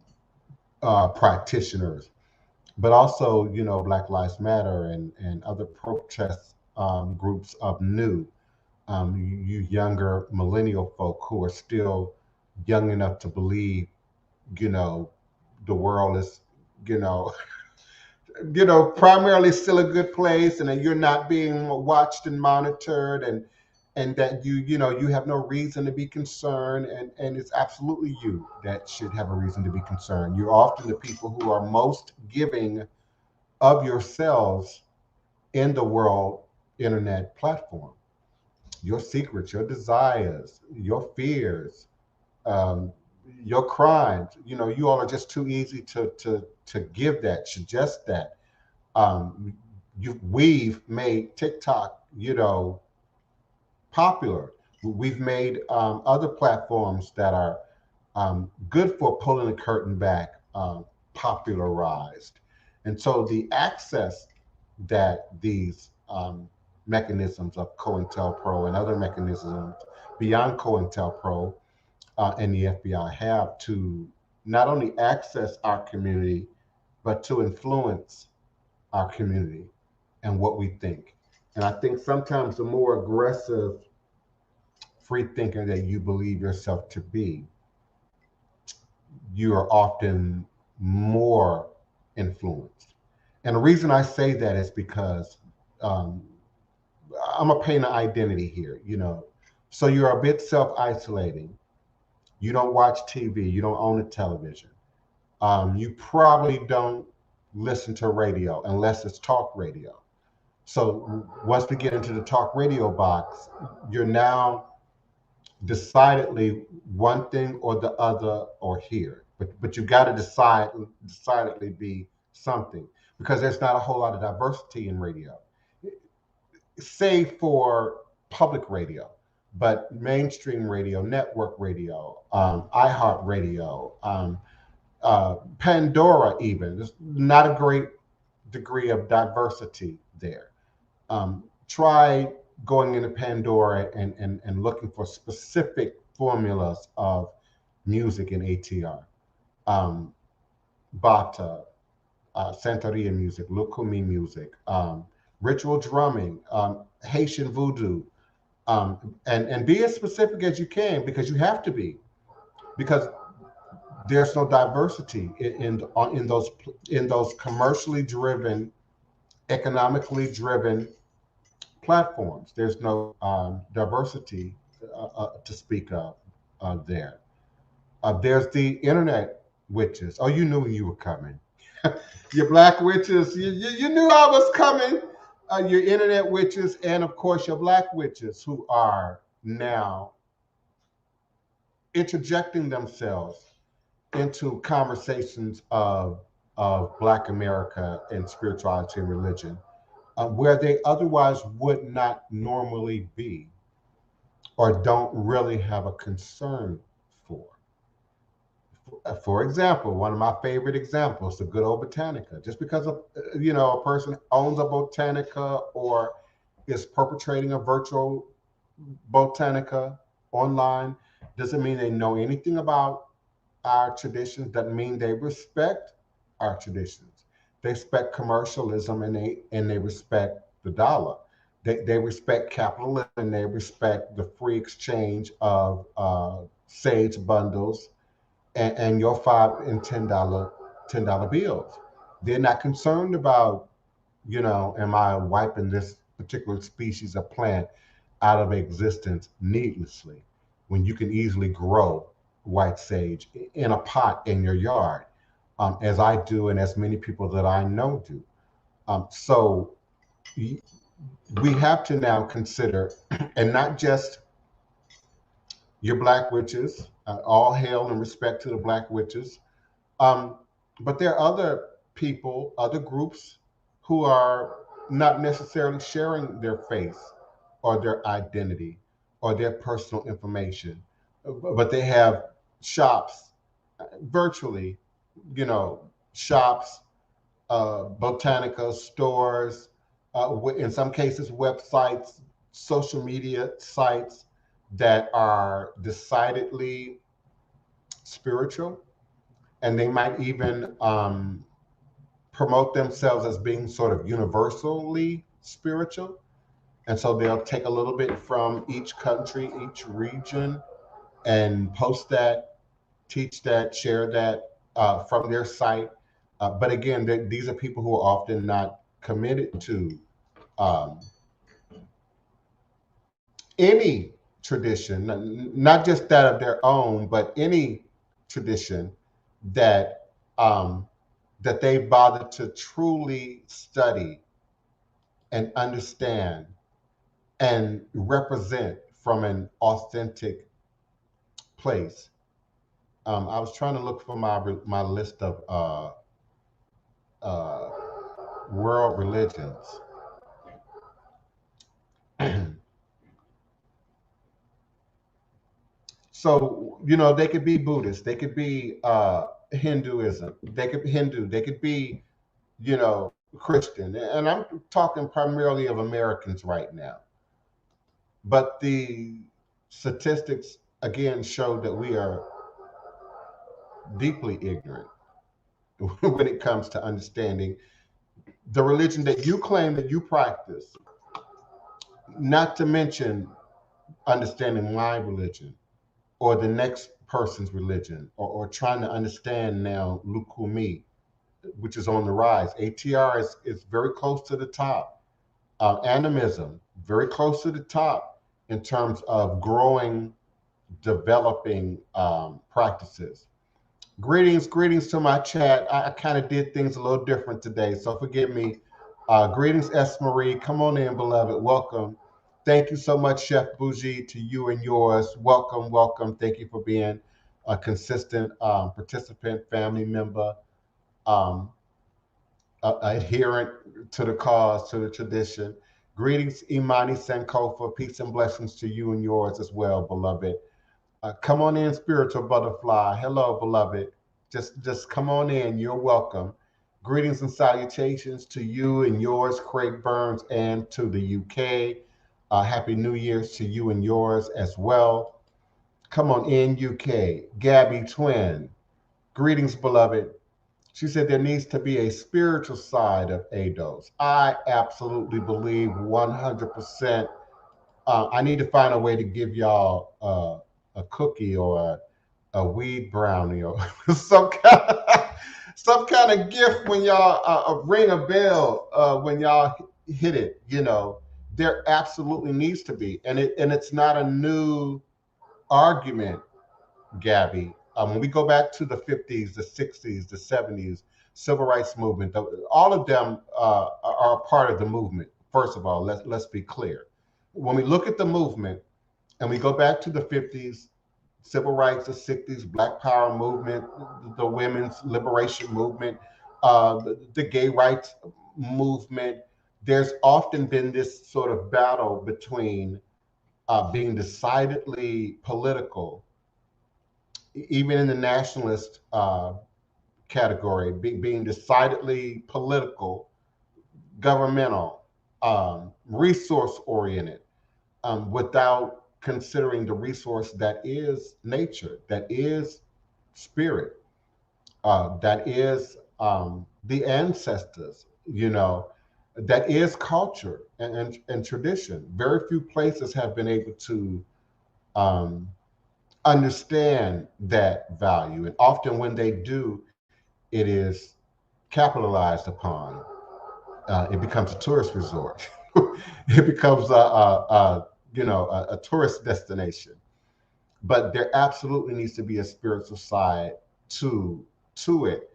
practitioners, but also, Black Lives Matter and other protest groups of new, you younger millennial folk who are still young enough to believe, you know, the world is, you know, primarily still a good place, and that you're not being watched and monitored, and that you have no reason to be concerned, and it's absolutely you that should have a reason to be concerned. You're often the people who are most giving of yourselves in the world internet platform. Your secrets, your desires, your fears, um, your crimes. You all are just too easy to give that, suggest that. Um, we've made TikTok, popular. We've made other platforms that are good for pulling the curtain back popularized. And so the access that these mechanisms of COINTELPRO and other mechanisms beyond COINTELPRO and the FBI have to not only access our community, but to influence our community and what we think. And I think sometimes the more aggressive free thinker that you believe yourself to be, you are often more influenced. And the reason I say that is because um, I'm a paint an identity here, you know. So you're a bit self-isolating. You don't watch TV. You don't own a television. You probably don't listen to radio unless it's talk radio. So once we get into the talk radio box, you're now decidedly one thing or the other or here. But you got to decidedly be something, because there's not a whole lot of diversity in radio, save for public radio. But mainstream radio, network radio, iHeart Radio, Pandora, even, there's not a great degree of diversity there. Try going into Pandora and looking for specific formulas of music in ATR. Um, Bata, Santeria music, Lukumi music, ritual drumming, Haitian voodoo, and be as specific as you can, because you have to be, because there's no diversity in those commercially driven, economically driven platforms. There's no diversity to speak of there. There's the internet witches. Oh, you knew you were coming. Your black witches, you knew I was coming. Your internet witches, and of course your black witches, who are now interjecting themselves into conversations of Black America and spirituality and religion, where they otherwise would not normally be or don't really have a concern for. For example, one of my favorite examples, the good old Botanica. Just because a person owns a Botanica or is perpetrating a virtual Botanica online doesn't mean they know anything about our traditions. Doesn't mean they respect our traditions. They respect commercialism, and they respect the dollar. They respect capitalism, and they respect the free exchange of sage bundles and your $5 and $10 bills. They're not concerned about, am I wiping this particular species of plant out of existence needlessly, when you can easily grow white sage in a pot in your yard, as I do, and as many people that I know do. So we have to now consider, and not just your black witches, all hail and respect to the black witches, um, but there are other people, other groups, who are not necessarily sharing their faith or their identity or their personal information, but they have shops virtually, shops, botanica stores, in some cases, websites, social media sites that are decidedly spiritual, and they might even promote themselves as being sort of universally spiritual. And so they'll take a little bit from each country, each region, and post that, teach that, share that from their site. But again, these are people who are often not committed to um, any tradition, not just that of their own, but any tradition that that they bother to truly study and understand and represent from an authentic place. I was trying to look for my list of uh, world religions. So they could be Buddhist, they could be Hinduism. They could be Hindu. They could be, Christian. And I'm talking primarily of Americans right now. But the statistics again show that we are deeply ignorant when it comes to understanding the religion that you claim that you practice, not to mention understanding my religion or the next person's religion, or trying to understand now Lukumi, which is on the rise. ATR is very close to the top. Animism, very close to the top in terms of growing, developing practices. Greetings to my chat. I kind of did things a little different today, so forgive me. Greetings, S. Marie. Come on in, beloved. Welcome. Thank you so much, Chef Bougie, to you and yours. Welcome, welcome. Thank you for being a consistent participant, family member, um, adherent to the cause, to the tradition. Greetings, Imani Sankofa. Peace and blessings to you and yours as well, beloved. Come on in, spiritual butterfly. Hello, beloved. Just come on in. You're welcome. Greetings and salutations to you and yours, Craig Burns, and to the UK. Happy New Year's to you and yours as well. Come on in, UK. Gabby Twin. Greetings, beloved. She said there needs to be a spiritual side of ADOS. I absolutely believe 100%. I need to find a way to give y'all a cookie or a weed brownie or some kind of gift when y'all ring a bell when y'all hit it. There absolutely needs to be, and it's not a new argument, Gabby. When we go back to the 50s, the 60s, the 70s, civil rights movement, all of them are a part of the movement. First of all, let's be clear. When we look at the movement and we go back to the 50s, civil rights, the 60s, Black Power movement, the women's liberation movement, the gay rights movement, there's often been this sort of battle between being decidedly political, even in the nationalist category, being decidedly political, governmental, resource oriented, without considering the resource that is nature, that is spirit, that is the ancestors, that is culture and tradition. Very few places have been able to um, understand that value. And often when they do, it is capitalized upon. It becomes a tourist resort. It becomes a tourist destination. But there absolutely needs to be a spiritual side to it.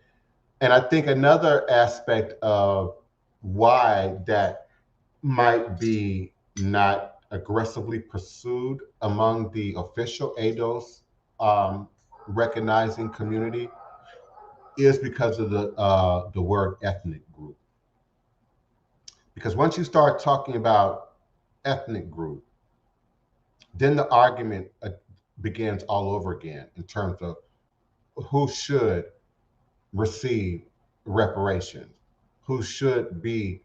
And I think another aspect of why that might be not aggressively pursued among the official ADOS recognizing community is because of the word ethnic group. Because once you start talking about ethnic group, then the argument begins all over again in terms of who should receive reparations, who should be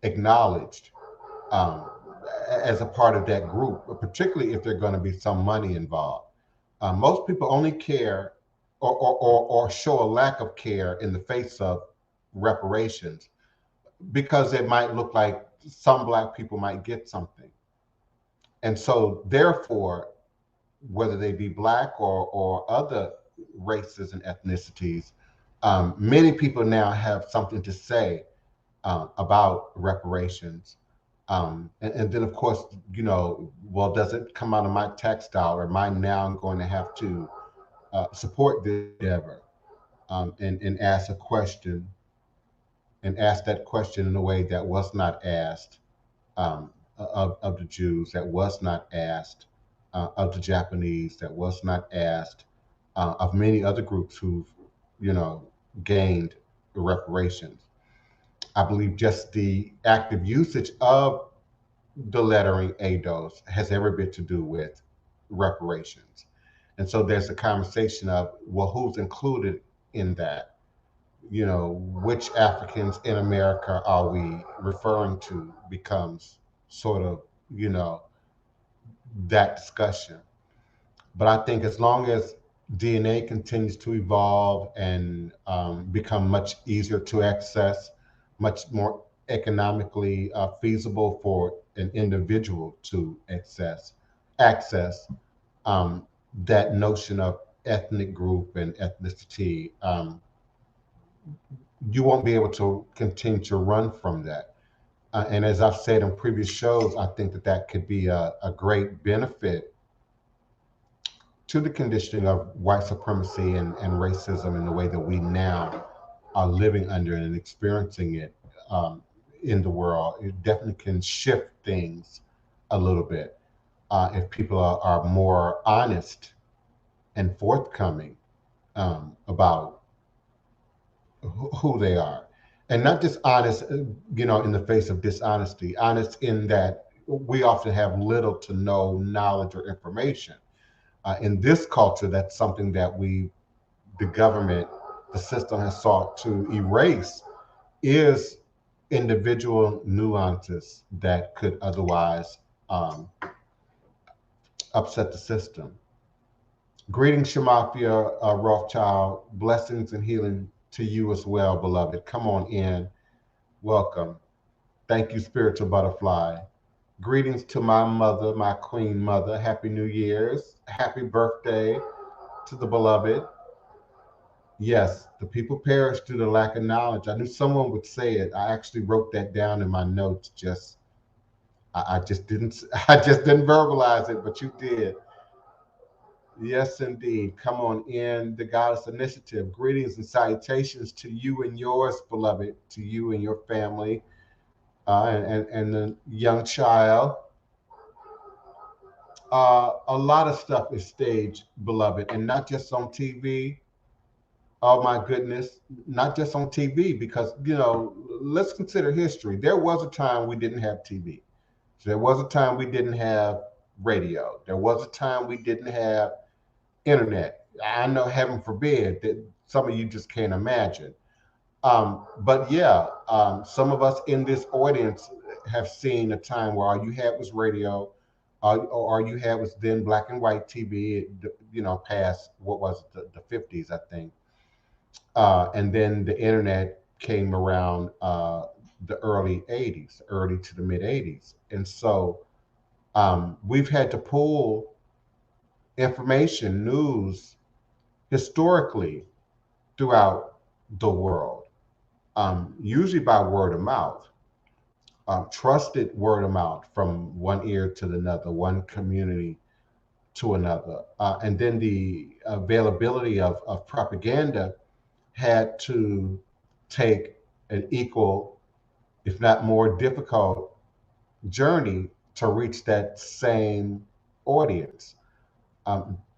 acknowledged um, as a part of that group, particularly if there's going to be some money involved. Most people only care or show a lack of care in the face of reparations because it might look like some Black people might get something. And so, therefore, whether they be Black or other races and ethnicities, many people now have something to say about reparations. And then, of course, well, does it come out of my tax dollar? Am I now going to have to support this endeavor and ask a question and ask that question in a way that was not asked of the Jews, that was not asked of the Japanese, that was not asked of many other groups who've, gained reparations. I believe just the active usage of the lettering ADOS has every bit to do with reparations. And so there's a conversation of, well, who's included in that. Which Africans in America are we referring to becomes sort of, you know, that discussion. But I think as long as DNA continues to evolve and become much easier to access, much more economically feasible for an individual to access that notion of ethnic group and ethnicity, you won't be able to continue to run from that. And as I've said in previous shows, I think that that could be a great benefit to the conditioning of white supremacy and racism in the way that we now are living under and experiencing it in the world. It definitely can shift things a little bit if people are more honest and forthcoming about who they are. And not just honest, in the face of dishonesty, honest in that we often have little to no knowledge or information. In this culture, that's something that the government, the system has sought to erase, is individual nuances that could otherwise upset the system. Greetings, Shamafia Rothschild. Blessings and healing to you as well, beloved. Come on in. Welcome. Thank you, Spiritual Butterfly. Greetings to my mother, my queen mother. Happy New Year's. Happy birthday to the beloved. Yes, the people perish due to lack of knowledge. I knew someone would say it. I actually wrote that down in my notes. I just didn't I just didn't verbalize it, but you did. Yes, indeed. Come on in, the Goddess Initiative. Greetings and salutations to you and yours, beloved, to you and your family, and the young child. A lot of stuff is staged, beloved, and not just on TV. Oh my goodness, not just on TV, because, let's consider history. There was a time we didn't have TV. There was a time we didn't have radio. There was a time we didn't have internet. I know, heaven forbid, that some of you just can't imagine. But yeah, some of us in this audience have seen a time where all you had was radio, or all you had was then black and white TV, past, what was it, the 50s, I think. And then the internet came around the early 80s, early to the mid 80s. And so we've had to pull information, news, historically throughout the world, usually by word of mouth, trusted word of mouth from one ear to another, one community to another. And then the availability of propaganda had to take an equal, if not more difficult, journey to reach that same audience.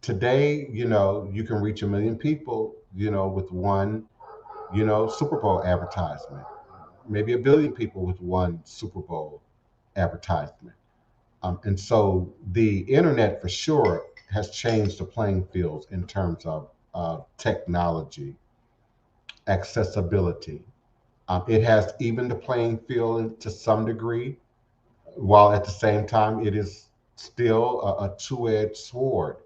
Today, you can reach 1 million people, with one, Super Bowl advertisement, maybe 1 billion people with one Super Bowl advertisement. And so the internet for sure has changed the playing field in terms of technology, accessibility. It has evened the playing field to some degree, while at the same time it is still a two-edged sword.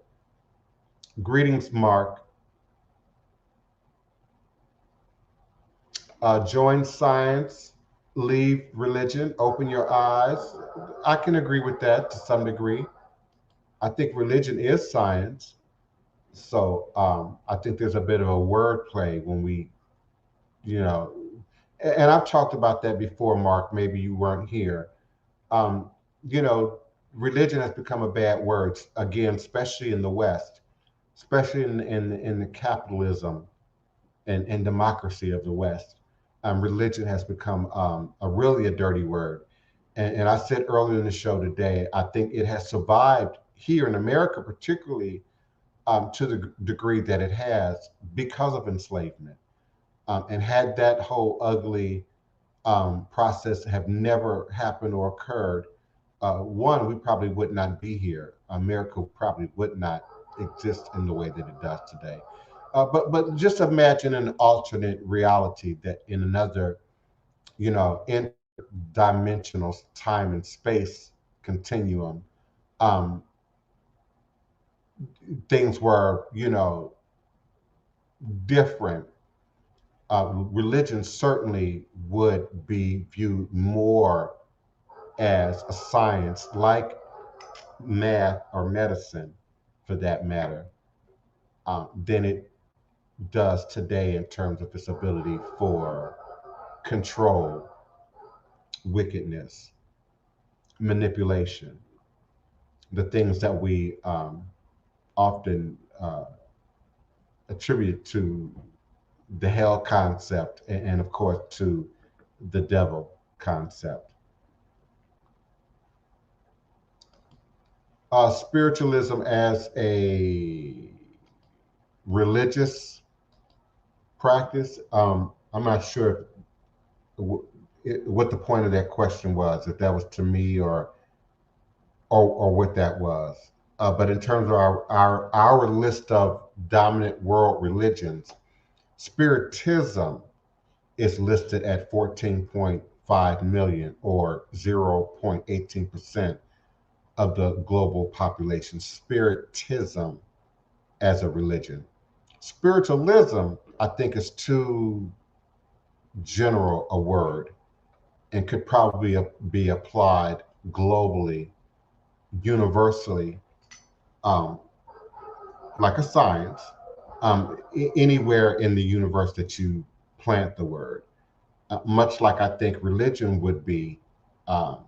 Greetings, Mark. Join science, leave religion, open your eyes. I can agree with that to some degree. I think religion is science. So I think there's a bit of a wordplay when we, you know, and I've talked about that before, Mark. Maybe you weren't here. Um, you know, religion has become a bad word again, especially in the West, especially in the capitalism and democracy of the West. Religion has become a really a dirty word. And I said earlier in the show today, I think it has survived here in America, particularly to the degree that it has because of enslavement. And had that whole ugly process have never happened or occurred, one, we probably would not be here. America probably would not exist in the way that it does today. But just imagine an alternate reality that in another, interdimensional time and space continuum, um, things were, different. Religion certainly would be viewed more as a science, like math or medicine, for that matter, than it does today in terms of its ability for control, wickedness, manipulation, the things that we often attribute to the hell concept and, of course, to the devil concept. Spiritualism as a religious practice, I'm not sure what the point of that question was, if that was to me or what that was. But in terms of our list of dominant world religions, Spiritism is listed at 14.5 million, or 0.18% of the global population. Spiritism as a religion. Spiritualism, I think, is too general a word and could probably be applied globally, universally, um, like a science, anywhere in the universe that you plant the word. Much like I think religion would be um,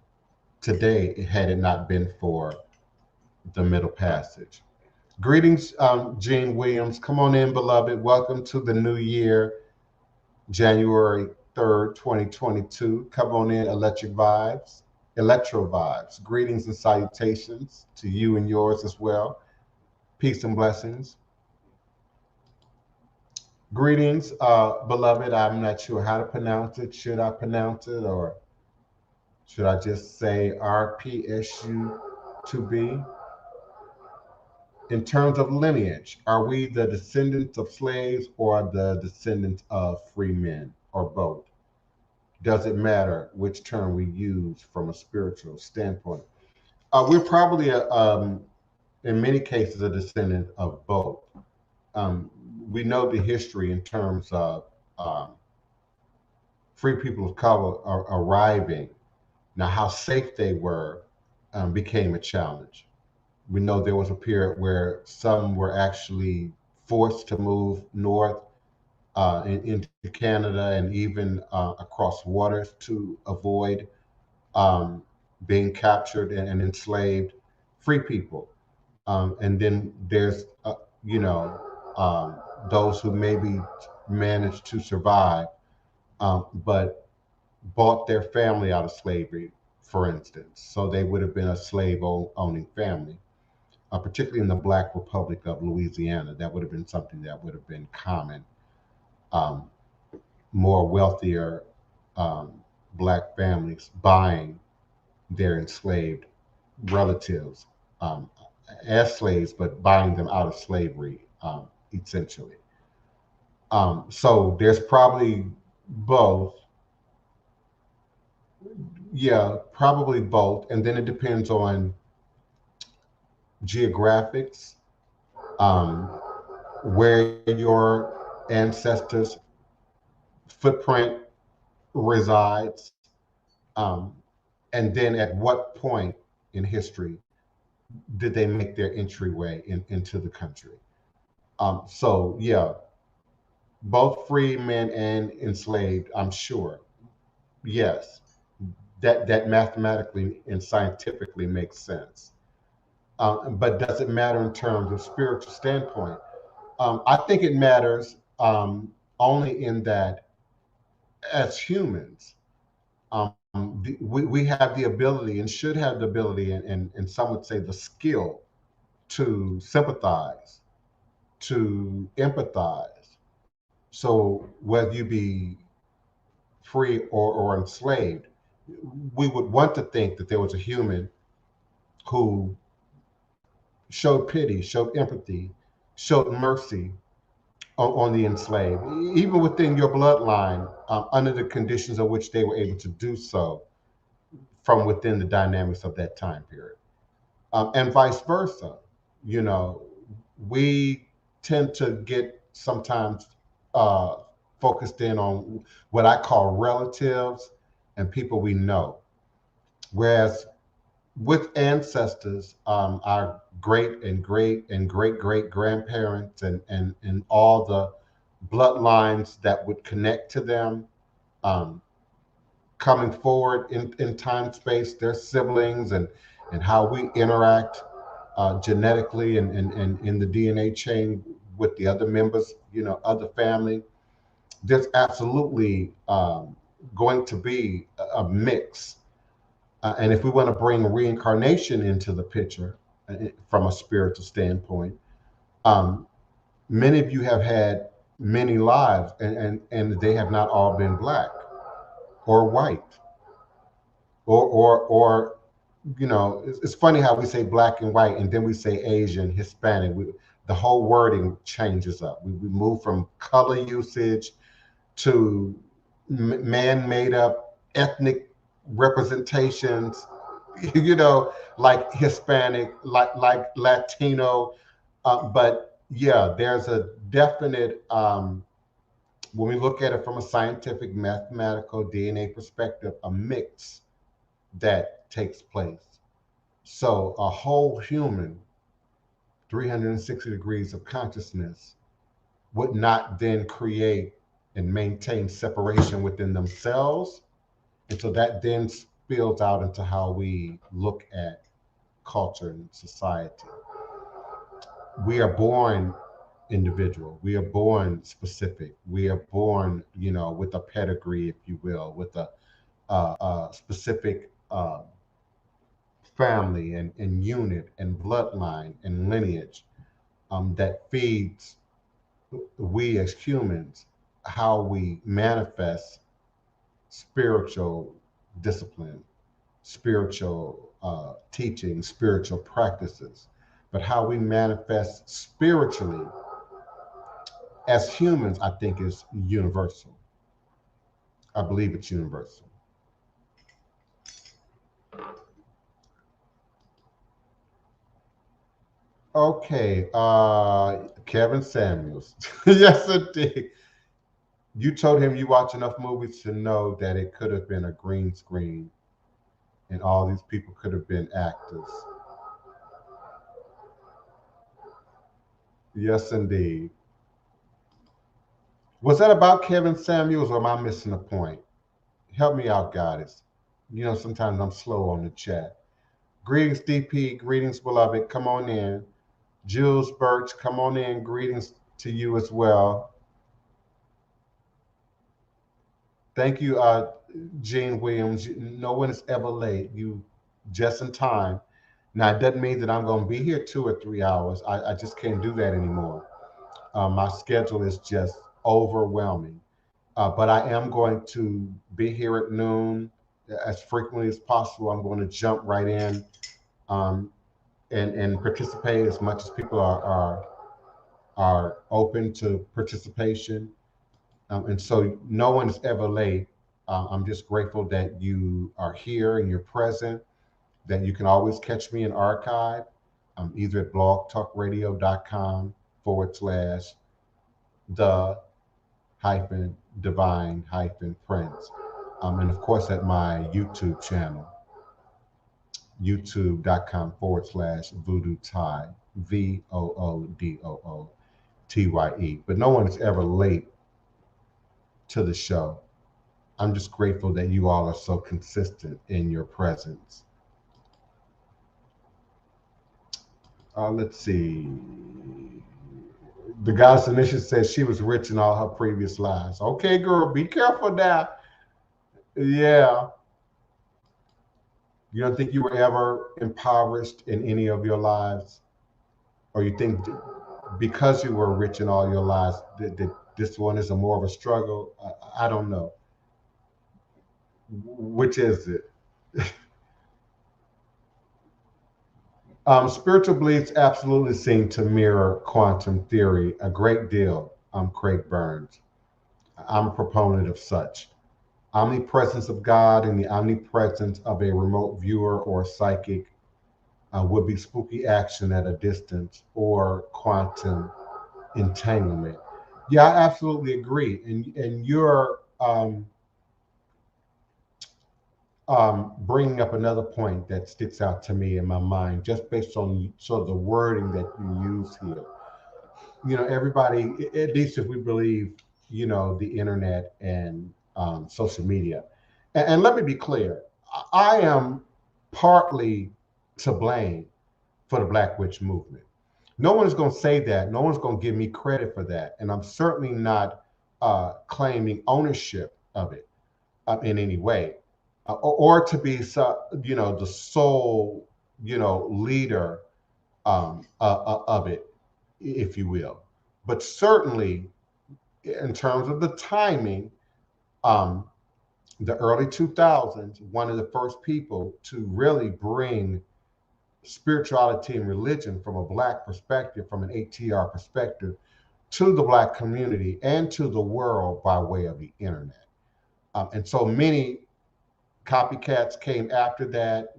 today, had it not been for the Middle Passage. Greetings, Gene Williams. Come on in, beloved. Welcome to the new year, January 3rd, 2022. Come on in, Electro Vibes. Greetings and salutations to you and yours as well. Peace and blessings. Greetings, beloved. I'm not sure how to pronounce it. Should I pronounce it, or should I just say RPSU to be? In terms of lineage, are we the descendants of slaves or the descendants of free men, or both? Does it matter which term we use from a spiritual standpoint? We're probably, in many cases, a descendant of both. Um, we know the history in terms of um, free people of color arriving. Now, how safe they were became a challenge. We know there was a period where some were actually forced to move north into Canada and even across waters to avoid um, being captured and enslaved. Free people. And then there's, you know, those who maybe managed to survive, but bought their family out of slavery, for instance. So they would have been a slave owning family, particularly in the Black Republic of Louisiana. That would have been something that would have been common. Um, More wealthier Black families buying their enslaved relatives um, as slaves, but buying them out of slavery, essentially. So there's probably both. Yeah, probably both. And then it depends on geographics, um, where your ancestors' footprint resides, um, and then at what point in history did they make their entryway into the country. So, yeah, both free men and enslaved, I'm sure. Yes, that mathematically and scientifically makes sense. But does it matter in terms of spiritual standpoint? I think it matters only in that as humans, we have the ability and should have the ability, and some would say the skill, to sympathize, to empathize. So whether you be free or enslaved, we would want to think that there was a human who showed pity, showed empathy, showed mercy on the enslaved, even within your bloodline, under the conditions of which they were able to do so from within the dynamics of that time period, and vice versa. You know, we tend to get sometimes uh, focused in on what I call relatives and people we know, whereas with ancestors, our great and great and great great grandparents and all the bloodlines that would connect to them, um, coming forward in time space, their siblings and how we interact genetically and in the DNA chain with the other members, of the family. There's absolutely going to be a mix. And if we want to bring reincarnation into the picture from a spiritual standpoint, um, many of you have had many lives, and they have not all been black or white or it's funny how we say black and white and then we say Asian, Hispanic. The whole wording changes up. We move from color usage to man-made up ethnic representations, like Hispanic, like Latino. But yeah, there's a definite, when we look at it from a scientific, mathematical DNA perspective, a mix that takes place. So a whole human, 360 degrees of consciousness, would not then create and maintain separation within themselves. And so that then spills out into how we look at culture and society. We are born individual. We are born specific. We are born, with a pedigree, if you will, with a specific family and unit and bloodline and lineage that feeds we as humans how we manifest spiritual discipline, spiritual teaching, spiritual practices, but how we manifest spiritually as humans, I think, is universal. I believe it's universal. Okay, Kevin Samuels. Yes, indeed. You told him you watch enough movies to know that it could have been a green screen and all these people could have been actors. Yes, indeed. Was that about Kevin Samuels or am I missing a point? Help me out, goddess. Sometimes I'm slow on the chat. Greetings, DP. Greetings, beloved. Come on in. Jules Birch, come on in. Greetings to you as well. Thank you, Gene Williams. No one is ever late. You just in time. Now, it doesn't mean that I'm going to be here 2 or 3 hours. I just can't do that anymore. My schedule is just overwhelming. But I am going to be here at noon as frequently as possible. I'm going to jump right in um, and participate as much as people are open to participation. And so no one is ever late. I'm just grateful that you are here and you're present, that you can always catch me in archive, either at blogtalkradio.com/the hyphen divine hyphen prince. And of course at my YouTube channel, youtube.com/voodoo Thai, VOODOOTYE. But no one is ever late to the show. I'm just grateful that you all are so consistent in your presence. Let's see. The goddess Anisha says she was rich in all her previous lives. Okay, girl, be careful now. Yeah. You don't think you were ever impoverished in any of your lives? Or you think because you were rich in all your lives, that this one is a more of a struggle? I don't know. Which is it? Spiritual beliefs absolutely seem to mirror quantum theory a great deal. Craig Burns. I'm a proponent of such. Omnipresence of God and the omnipresence of a remote viewer or psychic would be spooky action at a distance or quantum entanglement. Yeah, I absolutely agree. And you're bringing up another point that sticks out to me in my mind, just based on sort of the wording that you use here. Everybody, at least if we believe, the internet and social media. And let me be clear, I am partly to blame for the Black Witch movement. No one's going to say that. No one's going to give me credit for that. And I'm certainly not claiming ownership of it in any way, or to be, the sole, leader of it, if you will. But certainly, in terms of the timing, um, the early 2000s, one of the first people to really bring spirituality and religion from a Black perspective, from an ATR perspective, to the Black community and to the world by way of the internet. And so many copycats came after that.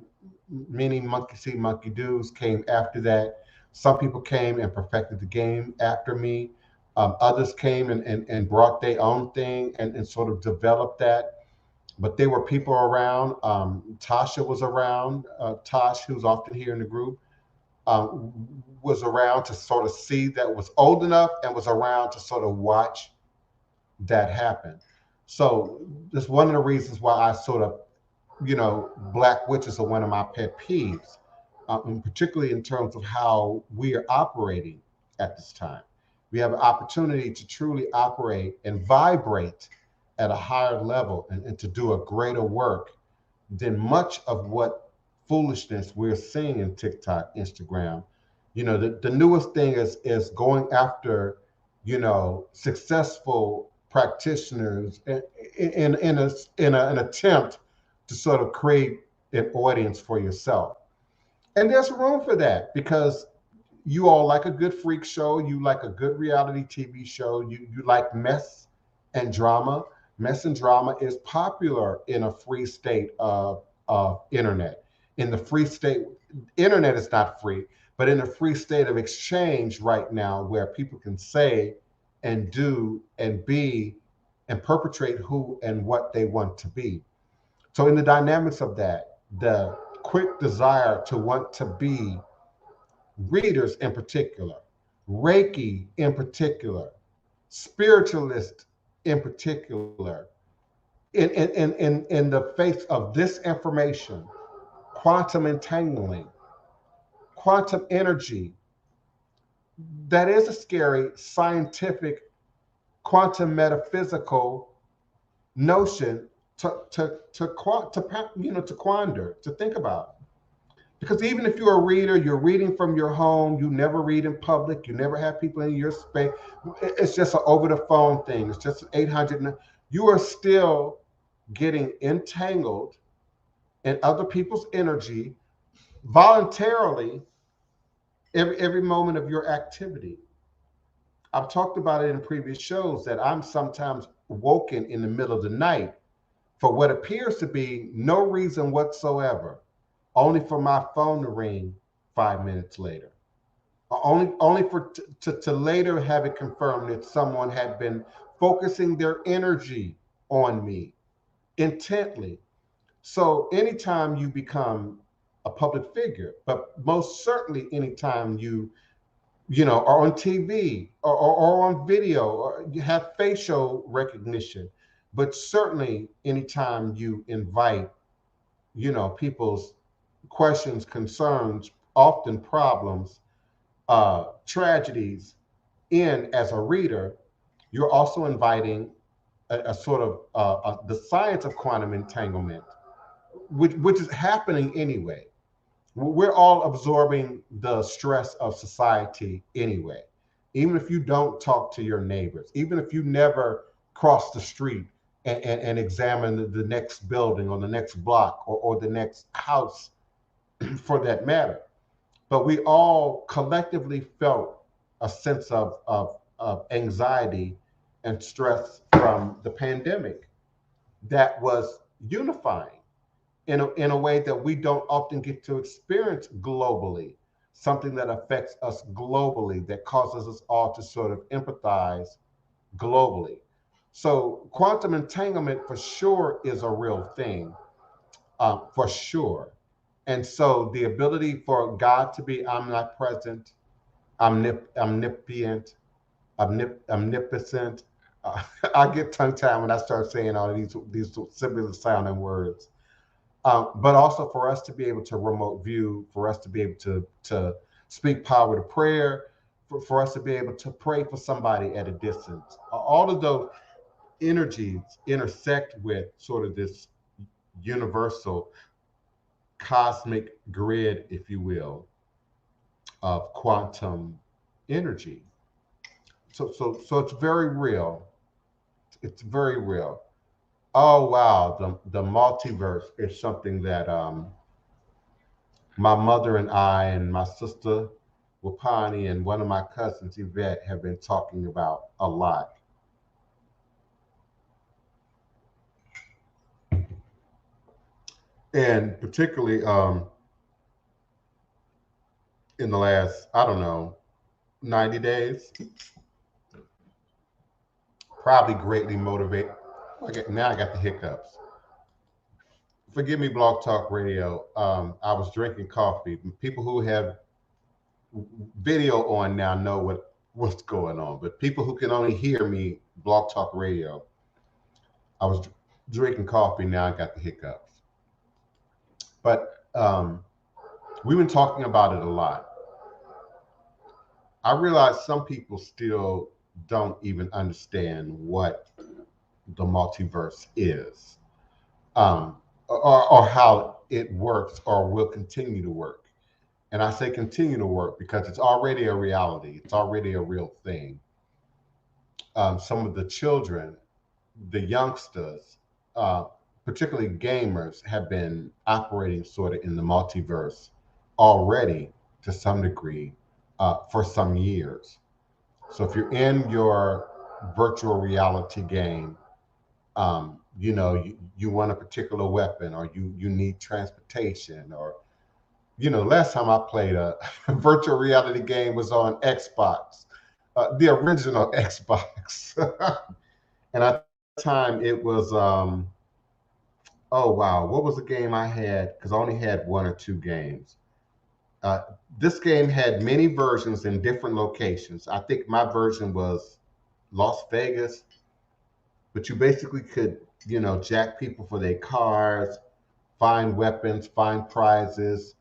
Many monkey see, monkey do's came after that. Some people came and perfected the game after me. Others came and brought their own thing and sort of developed that. But there were people around. Tasha was around. Tosh, who's often here in the group, was around to sort of see that, was old enough and was around to sort of watch that happen. So that's one of the reasons why I sort of, Black witches are one of my pet peeves, and particularly in terms of how we are operating at this time. We have an opportunity to truly operate and vibrate at a higher level and to do a greater work than much of what foolishness we're seeing in TikTok, Instagram. The newest thing is going after, successful practitioners in an attempt to sort of create an audience for yourself. And there's room for that because you all like a good freak show, you like a good reality TV show, you like mess and drama. Mess and drama is popular in a free state of internet. In the free state, internet is not free, but in a free state of exchange right now, where people can say and do and be and perpetrate who and what they want to be. So in the dynamics of that, the quick desire to want to be readers in particular, Reiki in particular, spiritualist in particular, in the face of this information, quantum entangling, quantum energy, that is a scary scientific, quantum metaphysical notion to quander, to think about. Because even if you're a reader, you're reading from your home, you never read in public, you never have people in your space. It's just an over the phone thing. It's just 800. You are still getting entangled in other people's energy voluntarily every moment of your activity. I've talked about it in previous shows that I'm sometimes woken in the middle of the night for what appears to be no reason whatsoever, only for my phone to ring 5 minutes later. Only for to later have it confirmed that someone had been focusing their energy on me intently. So anytime you become a public figure, but most certainly anytime you are on TV or on video, or you have facial recognition, but certainly anytime you invite, people's questions, concerns, often problems, tragedies in as a reader, you're also inviting a sort of the science of quantum entanglement, which is happening anyway. We're all absorbing the stress of society anyway. Even if you don't talk to your neighbors, even if you never cross the street and examine the next building or the next block or the next house for that matter. But we all collectively felt a sense of of anxiety and stress from the pandemic that was unifying in a way that we don't often get to experience globally, something that affects us globally, that causes us all to sort of empathize globally. So quantum entanglement for sure is a real thing, for sure. And so the ability for God to be omnipresent, omnipotent, omnipotent. I get tongue tied when I start saying all of these similar sounding words. But also for us to be able to remote view, for us to be able to speak power to prayer, for us to be able to pray for somebody at a distance. All of those energies intersect with sort of this universal cosmic grid, if you will, of quantum energy. So it's very real. It's very real. Oh wow, the multiverse is something that my mother and I and my sister Wapani and one of my cousins Yvette have been talking about a lot. And particularly in the last, I don't know, 90 days, probably greatly motivate. Okay, now I got the hiccups. Forgive me, Blog Talk Radio. I was drinking coffee. People who have video on now know what's going on, but people who can only hear me, Blog Talk Radio, I was drinking coffee. Now I got the hiccups. But we've been talking about it a lot. I realize some people still don't even understand what the multiverse is, or how it works or will continue to work. And I say continue to work because it's already a reality. It's already a real thing. Some of the children, the youngsters, particularly gamers, have been operating sort of in the multiverse already to some degree for some years. So if you're in your virtual reality game, you want a particular weapon, or you need transportation, or last time I played a virtual reality game was on Xbox, the original Xbox. And at that time it was, oh wow, what was the game I had? Because I only had one or two games. Uh, this game had many versions in different locations. I think my version was Las Vegas, but you basically could, jack people for their cars, find weapons, find prizes,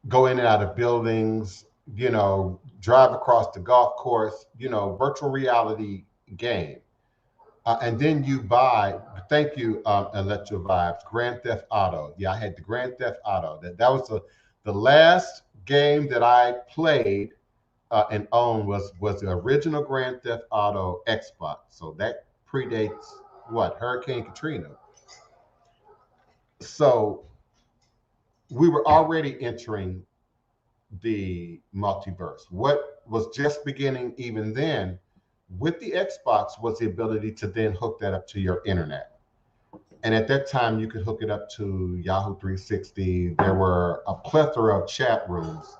go in and out of buildings, drive across the golf course, virtual reality game. And then you buy, thank you, Electro Vibes, Grand Theft Auto. Yeah, I had the Grand Theft Auto. That was the last game that I played and owned was the original Grand Theft Auto Xbox. So that predates what? Hurricane Katrina. So we were already entering the multiverse. What was just beginning even then with the Xbox was the ability to then hook that up to your internet. And at that time, you could hook it up to Yahoo 360. There were a plethora of chat rooms.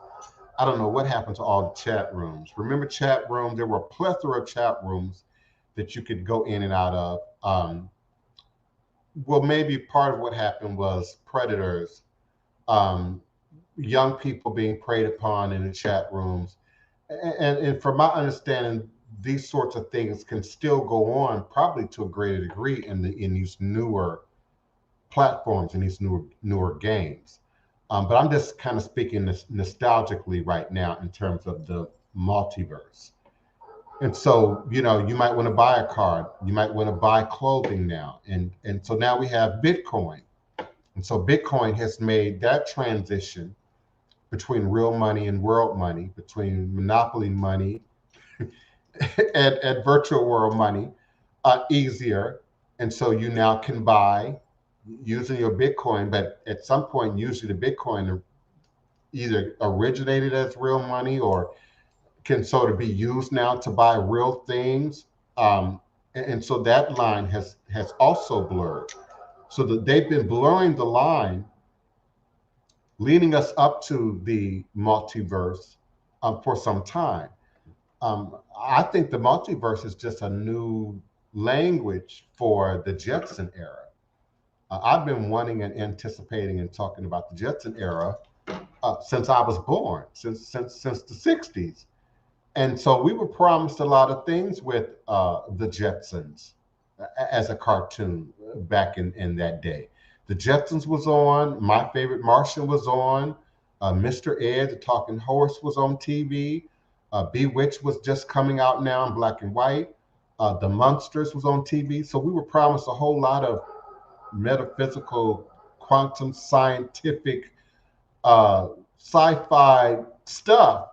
I don't know what happened to all the chat rooms. Remember chat rooms? There were a plethora of chat rooms that you could go in and out of. Well, maybe part of what happened was predators, um, young people being preyed upon in the chat rooms. And from my understanding, these sorts of things can still go on probably to a greater degree in these newer platforms and these newer games. But I'm just kind of speaking nostalgically right now in terms of the multiverse. And so, you might want to buy a card, you might want to buy clothing now. And so now we have Bitcoin. And so Bitcoin has made that transition between real money and world money, between monopoly money and virtual world money, easier. And so you now can buy using your Bitcoin, but at some point, usually the Bitcoin either originated as real money or can sort of be used now to buy real things. And so that line has also blurred. So that they've been blurring the line leading us up to the multiverse for some time. I think the multiverse is just a new language for the Jetson era. I've been wanting and anticipating and talking about the Jetson era since I was born, since the '60s. And so we were promised a lot of things with the Jetsons as a cartoon back in that day. The Jetsons was on. My Favorite Martian was on. Mr. Ed, the Talking Horse, was on TV. Bewitched was just coming out now in black and white. The Munsters was on TV. So we were promised a whole lot of metaphysical, quantum scientific, sci-fi stuff,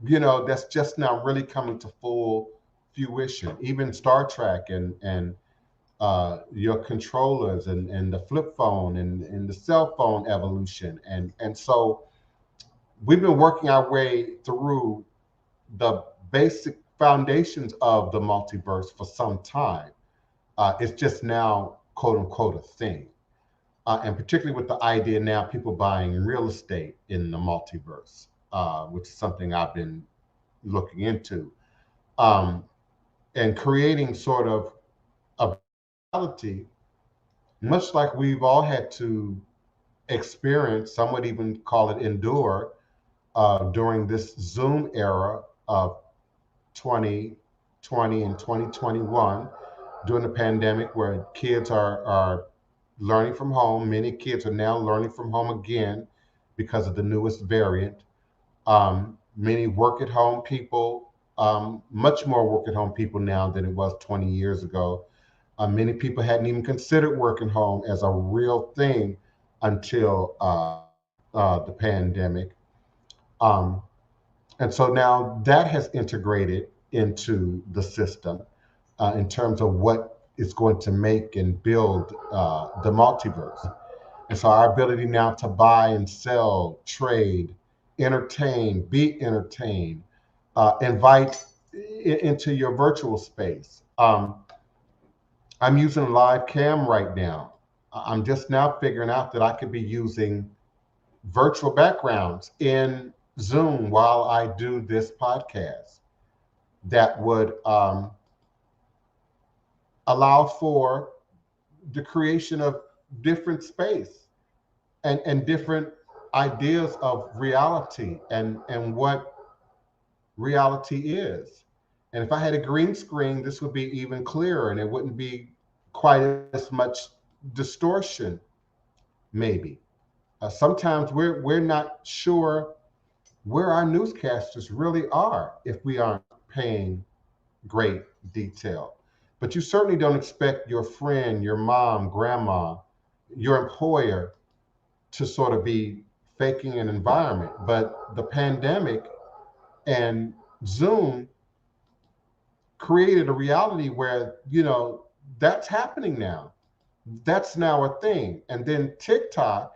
that's just now really coming to full fruition. Even Star Trek and your controllers and the flip phone and the cell phone evolution. And so we've been working our way through the basic foundations of the multiverse for some time. It's just now, quote unquote, a thing. And particularly with the idea now, people buying real estate in the multiverse, which is something I've been looking into, and creating sort of a reality, much like we've all had to experience, some would even call it endure, during this Zoom era of 2020 and 2021, during the pandemic, where kids are learning from home. Many kids are now learning from home again because of the newest variant. Many work at home people, much more work at home people now than it was 20 years ago. Many people hadn't even considered working home as a real thing until the pandemic. Um, and so now that has integrated into the system in terms of what is going to make and build the multiverse. And so our ability now to buy and sell, trade, entertain, be entertained, invite into your virtual space. I'm using live cam right now. I'm just now figuring out that I could be using virtual backgrounds in Zoom while I do this podcast that would allow for the creation of different space and different ideas of reality and what reality is. And if I had a green screen, this would be even clearer and it wouldn't be quite as much distortion, maybe. Sometimes we're not sure where our newscasters really are if we aren't paying great detail. But you certainly don't expect your friend, your mom, grandma, your employer to sort of be faking an environment. But the pandemic and Zoom created a reality where, that's happening now. That's now a thing. And then TikTok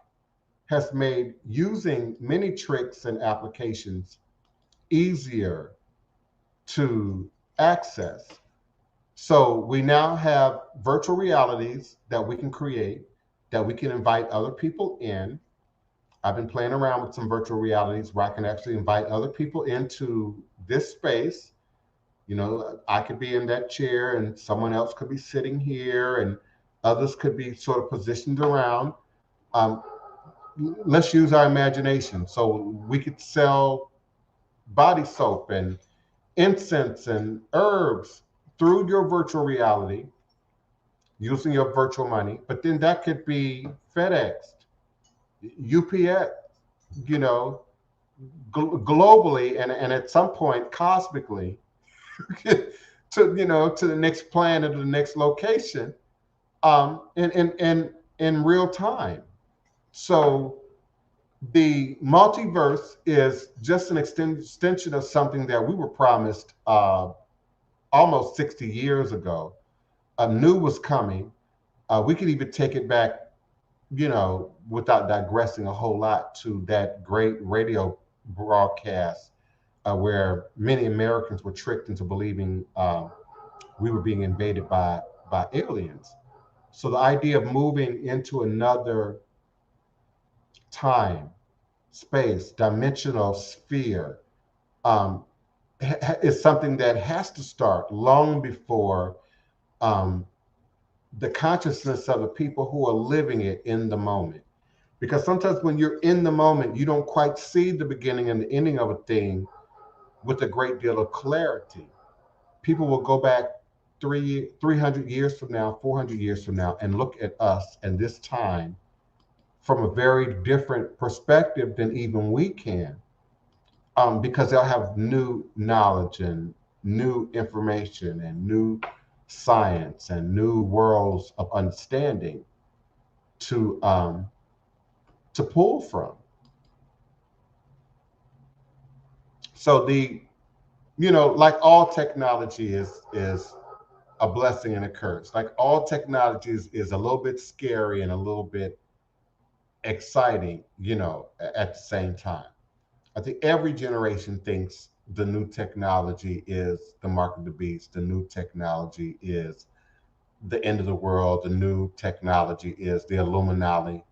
has made using many tricks and applications easier to access. So we now have virtual realities that we can create, that we can invite other people in. I've been playing around with some virtual realities where I can actually invite other people into this space. I could be in that chair and someone else could be sitting here and others could be sort of positioned around. Let's use our imagination. So we could sell body soap and incense and herbs through your virtual reality using your virtual money, but then that could be FedExed, UPS, globally and at some point cosmically to the next planet or the next location in real time. So the multiverse is just an extension of something that we were promised almost 60 years ago. New was coming. We could even take it back, without digressing a whole lot, to that great radio broadcast where many Americans were tricked into believing we were being invaded by aliens. So the idea of moving into another time, space, dimensional sphere um, is something that has to start long before um, the consciousness of the people who are living it in the moment. Because sometimes when you're in the moment, you don't quite see the beginning and the ending of a thing with a great deal of clarity. People will go back 300 years from now, 400 years from now, and look at us and this time from a very different perspective than even we can, because they'll have new knowledge and new information and new science and new worlds of understanding to pull from. So like all technology is a blessing and a curse. Like all technology is a little bit scary and a little bit exciting, at the same time. I think every generation thinks the new technology is the mark of the beast. The new technology is the end of the world. The new technology is the Illuminati,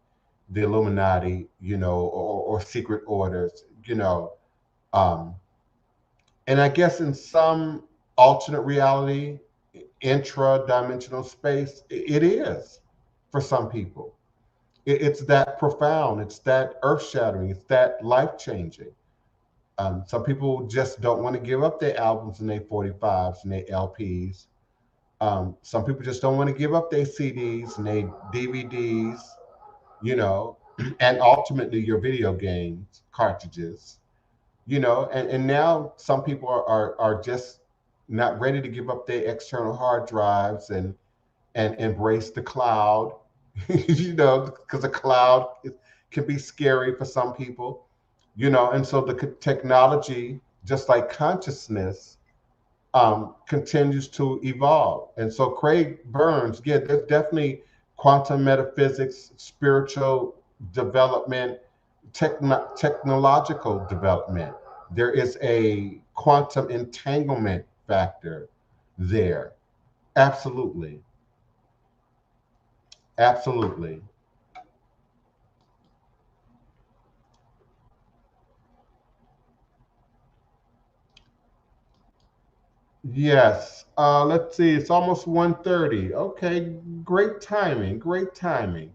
or secret orders, Um, and I guess in some alternate reality, intra-dimensional space, it is for some people. It's that profound. It's that earth-shattering. It's that life-changing. Some people just don't want to give up their albums and their 45s and their LPs. Some people just don't want to give up their CDs and their DVDs, you know, and ultimately your video games cartridges, and now some people are just not ready to give up their external hard drives and embrace the cloud, because the cloud can be scary for some people, and so the technology, just like consciousness, continues to evolve. And so Craig Burns, yeah, there's definitely quantum metaphysics, spiritual development, technological development. There is a quantum entanglement factor there. Absolutely. Absolutely. Yes. Let's see. It's almost 1:30. Okay. Great timing. Great timing.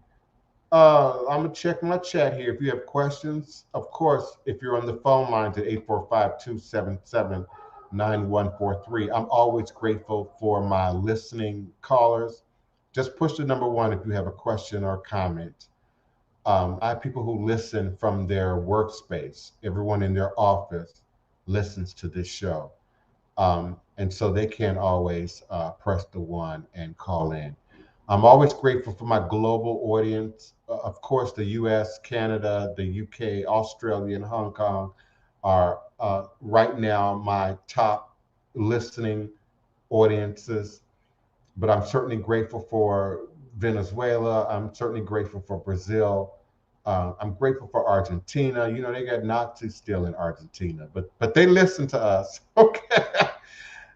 I'm gonna check my chat here. If you have questions, of course, if you're on the phone lines at 845-277-9143, I'm always grateful for my listening callers. Just push the number one if you have a question or comment. I have people who listen from their workspace. Everyone in their office listens to this show. And so they can always press the one and call in. I'm always grateful for my global audience. Of course, the US, Canada, the UK, Australia, and Hong Kong are right now my top listening audiences. But I'm certainly grateful for Venezuela. I'm certainly grateful for Brazil. I'm grateful for Argentina. They got Nazis still in Argentina, but they listen to us. Okay.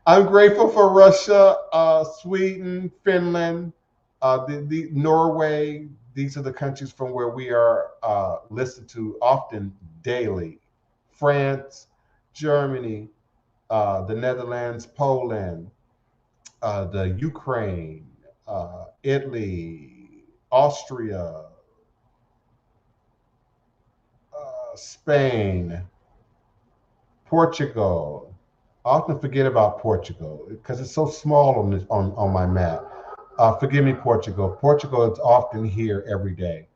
I'm grateful for Russia, Sweden, Finland, the Norway. These are the countries from where we are listened to often daily. France, Germany, the Netherlands, Poland, the Ukraine, Italy, Austria, Spain, Portugal. I often forget about Portugal because it's so small on my map. Forgive me, Portugal. Portugal is often here every day.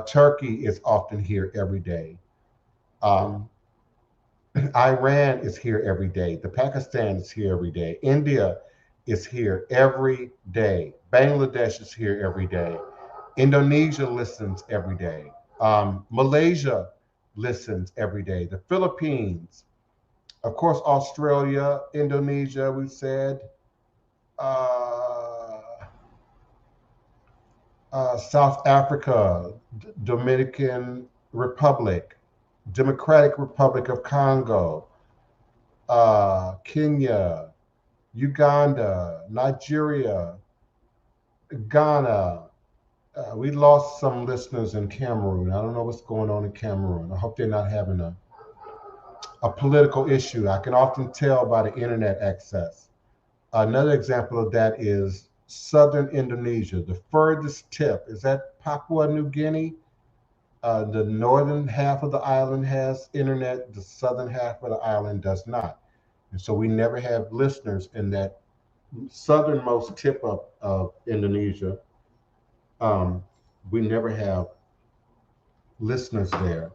Turkey is often here every day. Um, Iran is here every day. The Pakistan is here every day. India is here every day. Bangladesh is here every day. Indonesia listens every day. Malaysia listens every day. The Philippines, of course, Australia, Indonesia, we said, uh, South Africa, Dominican Republic, Democratic Republic of Congo, Kenya, Uganda, Nigeria, Ghana. We lost some listeners in Cameroon. I don't know what's going on in Cameroon. I hope they're not having a political issue. I can often tell by the internet access. Another example of that is southern Indonesia. The furthest tip is that Papua New Guinea. The northern half of the island has internet. The southern half of the island does not. And so we never have listeners in that southernmost tip of Indonesia. Um, we never have listeners there.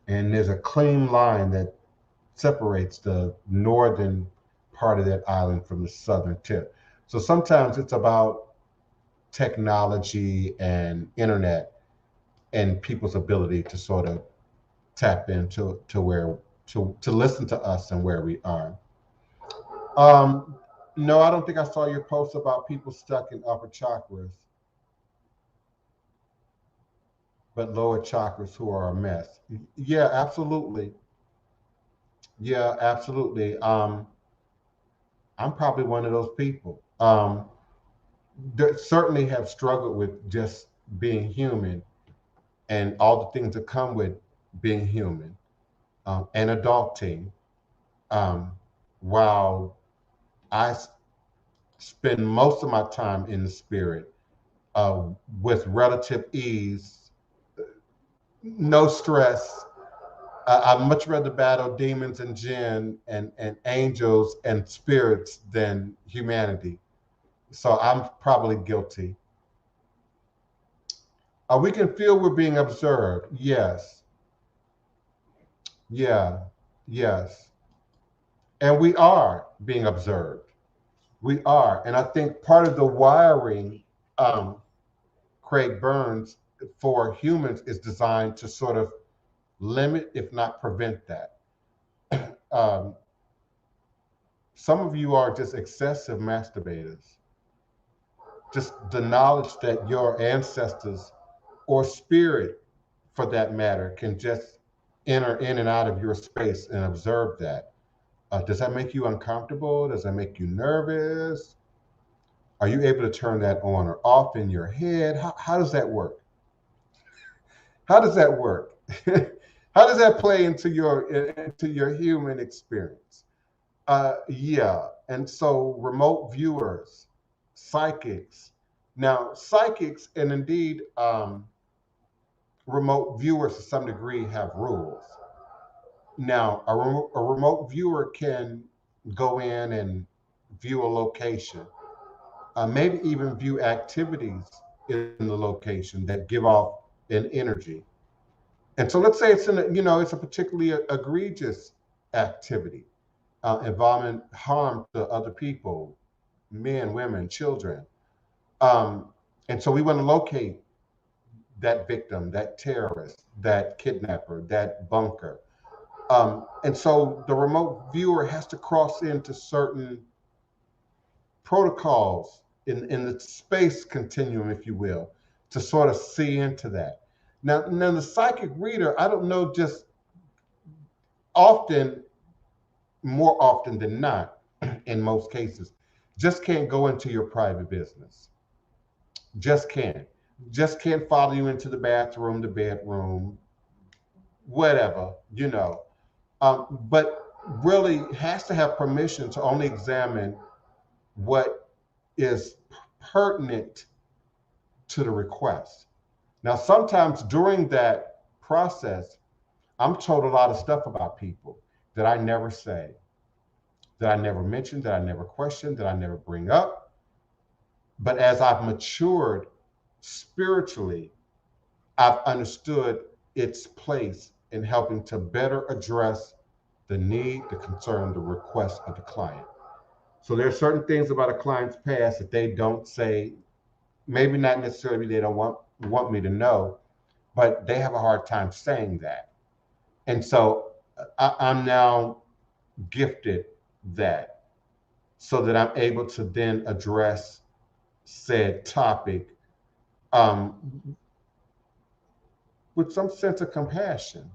And there's a clean line that separates the northern part of that island from the southern tip. So sometimes it's about technology and internet and people's ability to sort of tap into where to listen to us and where we are. Um, no, I don't think I saw your post about people stuck in upper chakras, but lower chakras who are a mess. Yeah, absolutely. Yeah, absolutely. I'm probably one of those people. That certainly have struggled with just being human and all the things that come with being human, and adulting. Um, while I spend most of my time in the spirit, uh, with relative ease, no stress. I'd much rather battle demons and jinn and angels and spirits than humanity. So I'm probably guilty. We can feel we're being observed. Yes. Yeah. Yes. And we are being observed. We are. And I think part of the wiring, um, Craig Burns, for humans is designed to sort of limit, if not prevent that. Um, some of you are just excessive masturbators. Just the knowledge that your ancestors or spirit, for that matter, can just enter in and out of your space and observe that. Does that make you uncomfortable? Does that make you nervous? Are you able to turn that on or off in your head? How does that work? How does that work? How does that play into your human experience? Yeah, and so remote viewers, psychics. Now, psychics and indeed remote viewers to some degree have rules. Now, a remote viewer can go in and view a location, maybe even view activities in the location that give off an energy. And so let's say it's a particularly egregious activity involving harm to other people, men, women, children. Um, and so we want to locate that victim, that terrorist, that kidnapper, that bunker. And so the remote viewer has to cross into certain protocols in the space continuum, if you will, to sort of see into that. Now the psychic reader, I don't know, just often, more often than not, in most cases, just can't go into your private business. Just can't. Just can't follow you into the bathroom, the bedroom, whatever. But really has to have permission to only examine what is pertinent to the request. Now, sometimes during that process, I'm told a lot of stuff about people that I never say, that I never mention, that I never question, that I never bring up. But as I've matured spiritually, I've understood its place in helping to better address the need, the concern, the request of the client. So there are certain things about a client's past that they don't say, maybe not necessarily they don't want me to know, but they have a hard time saying that. And so I'm now gifted that so that I'm able to then address said topic um, with some sense of compassion.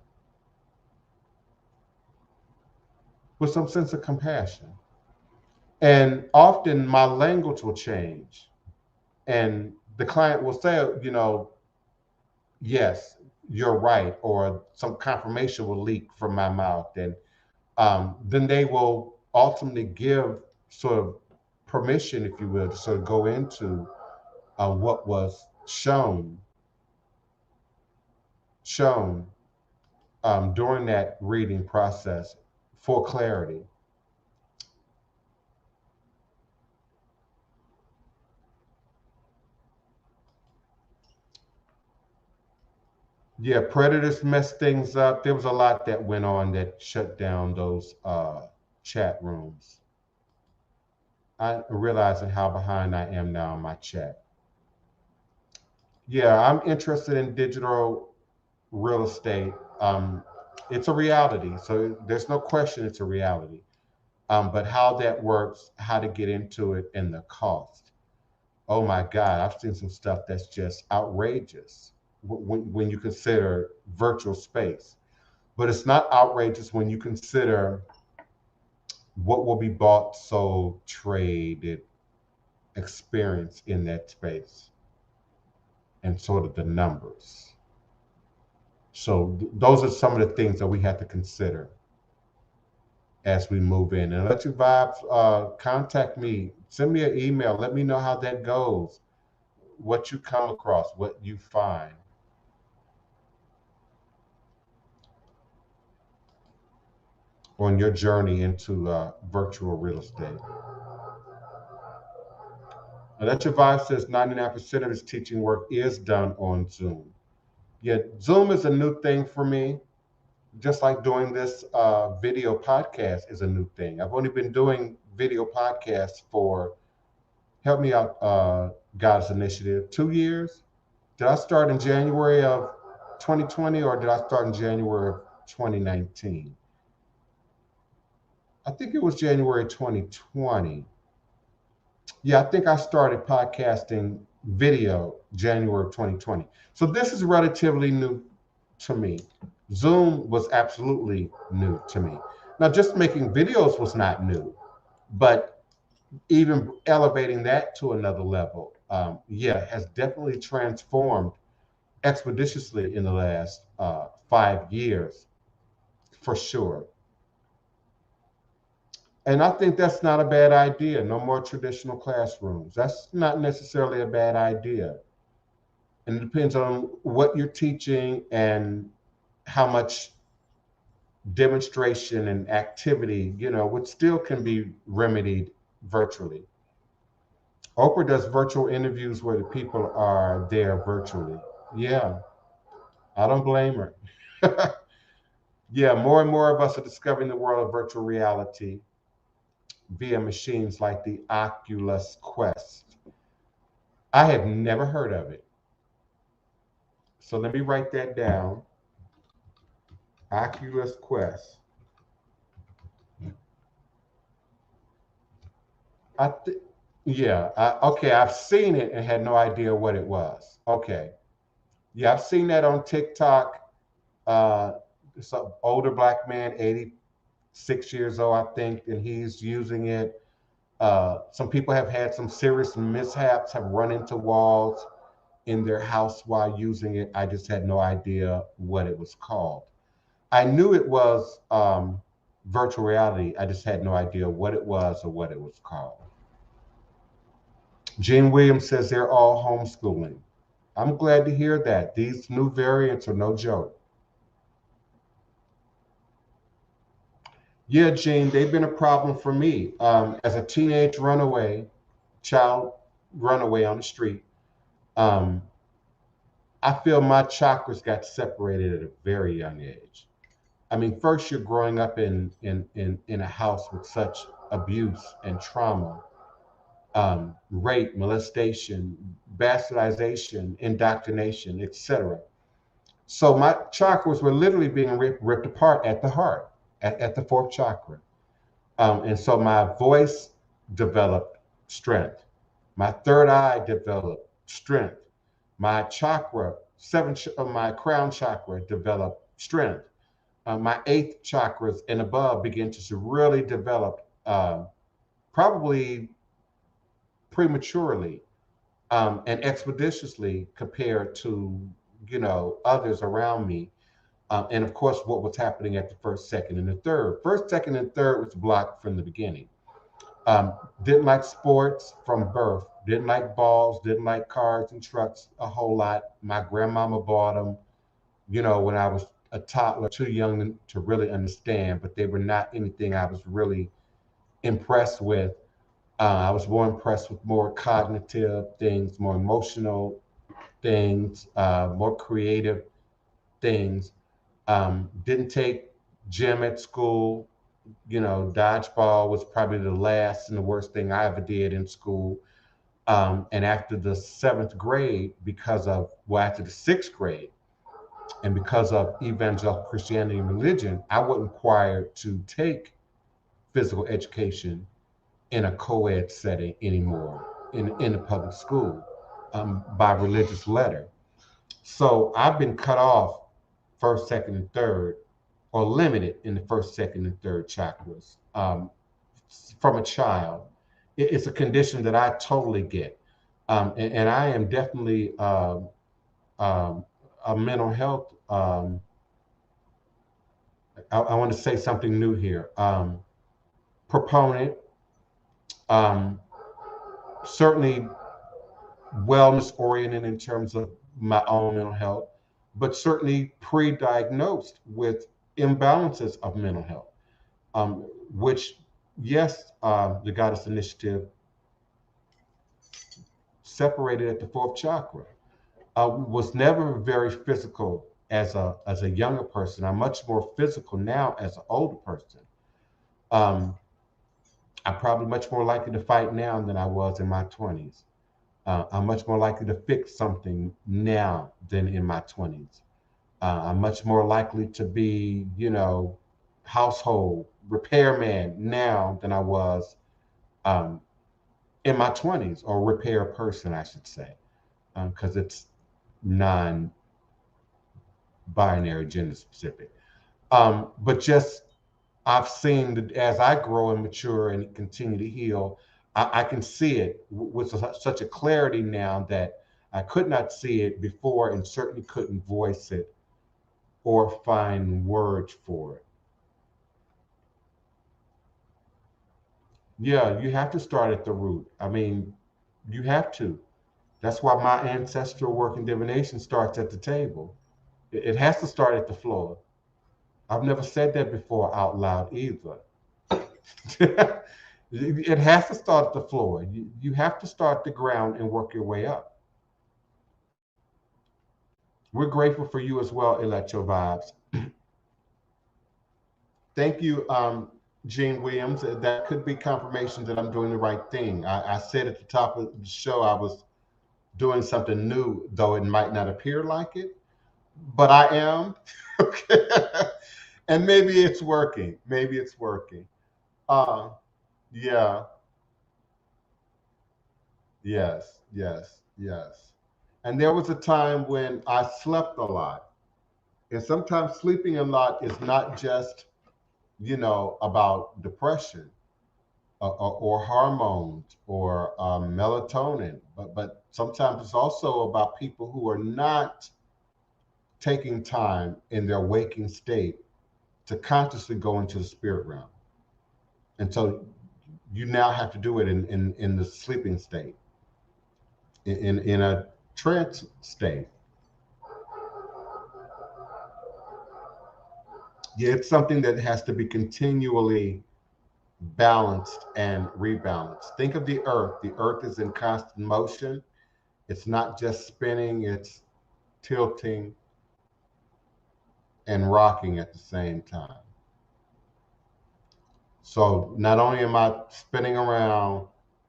with some sense of compassion. And often my language will change. And the client will say, yes, you're right, or some confirmation will leak from my mouth. And then they will ultimately give sort of permission, if you will, to sort of go into what was shown during that reading process for clarity. Yeah, predators messed things up. There was a lot that went on that shut down those chat rooms. I'm realizing how behind I am now in my chat. Yeah, I'm interested in digital real estate. It's a reality, so there's no question it's a reality. But how that works, how to get into it, and the cost. Oh my God, I've seen some stuff that's just outrageous when you consider virtual space. But it's not outrageous when you consider what will be bought, sold, traded, experienced in that space, and sort of the numbers. So those are some of the things that we have to consider as we move in. And let your vibes contact me. Send me an email. Let me know how that goes, what you come across, what you find on your journey into virtual real estate. And let your vibe says 99% of his teaching work is done on Zoom. Yeah, Zoom is a new thing for me, just like doing this video podcast is a new thing. I've only been doing video podcasts for, help me out, God's Initiative, 2 years. Did I start in January of 2020 or did I start in January of 2019? I think it was January 2020. Yeah, I think I started podcasting video January of 2020. So this is relatively new to me. Zoom was absolutely new to me. Now, just making videos was not new, but even elevating that to another level, yeah, has definitely transformed expeditiously in the last 5 years, for sure. And I think that's not a bad idea. No more traditional classrooms. That's not necessarily a bad idea. And it depends on what you're teaching and how much demonstration and activity, which still can be remedied virtually. Oprah does virtual interviews where the people are there virtually. Yeah, I don't blame her. Yeah, more and more of us are discovering the world of virtual reality via machines like the Oculus Quest. I had never heard of it. So let me write that down. Oculus Quest. I th- yeah, okay, I've seen it and had no idea what it was. Okay. Yeah, I've seen that on TikTok. Uh, some older black man, 86 years old, I think, and he's using it. Some people have had some serious mishaps, have run into walls in their house while using it. I just had no idea what it was called. I knew it was virtual reality. I just had no idea what it was or what it was called. Gene Williams says they're all homeschooling. I'm glad to hear that. These new variants are no joke. Yeah, Gene, they've been a problem for me. As a teenage child runaway on the street, um, I feel my chakras got separated at a very young age. I mean, first you're growing up in a house with such abuse and trauma, rape, molestation, bastardization, indoctrination, etc. So my chakras were literally being ripped apart at the heart, at the fourth chakra. And so my voice developed strength. My third eye developed strength. My chakra, my crown chakra developed strength. my eighth chakras and above begin to really develop, probably prematurely, and expeditiously compared to, others around me. And of course, what was happening at the first, second, and the third. First, second, and third was blocked from the beginning. Didn't like sports from birth. Didn't like balls. Didn't like cars and trucks a whole lot. My grandmama bought them, when I was a toddler, too young to really understand, but they were not anything I was really impressed with. I was more impressed with more cognitive things, more emotional things, more creative things. Didn't take gym at school. Dodgeball was probably the last and the worst thing I ever did in school. And after the seventh grade, after the sixth grade, and because of evangelical Christianity and religion, I wasn't required to take physical education in a co-ed setting anymore in the public school, by religious letter. So I've been cut off first, second, and third, or limited in the first, second, and third chakras, from a child. It's a condition that I totally get. And I am definitely, a mental health, I want to say something new here, proponent, um, certainly wellness oriented in terms of my own mental health, but certainly pre-diagnosed with imbalances of mental health, which, yes, the Goddess Initiative separated at the fourth chakra. Was never very physical as a younger person. I'm much more physical now as an older person. Um, I'm probably much more likely to fight now than I was in my 20s. I'm much more likely to fix something now than in my 20s. I'm much more likely to be, household repairman now than I was, um, in my 20s, or repair person, I should say, because it's non binary, gender specific. But just, I've seen that as I grow and mature and continue to heal, I can see it with such a clarity now that I could not see it before, and certainly couldn't voice it or find words for it. Yeah, you have to start at the root. I mean, you have to. That's why my ancestral work in divination starts at the table. It has to start at the floor. I've never said that before out loud either. It has to start at the floor. You have to start the ground and work your way up. We're grateful for you as well, Electro Vibes. Thank you, Gene Williams. That could be confirmation that I'm doing the right thing. I said at the top of the show I was doing something new, though it might not appear like it, but I am. Okay. And maybe it's working. Maybe it's working. Uh, yeah, yes, yes, yes. And there was a time when I slept a lot. And sometimes sleeping a lot is not just, about depression, or hormones, or melatonin, but sometimes it's also about people who are not taking time in their waking state to consciously go into the spirit realm. And so you now have to do it in the sleeping state, in a trance state. Yeah, it's something that has to be continually balanced and rebalanced. Think of the earth. The earth is in constant motion. It's not just spinning, it's tilting and rocking at the same time. So not only am I spinning around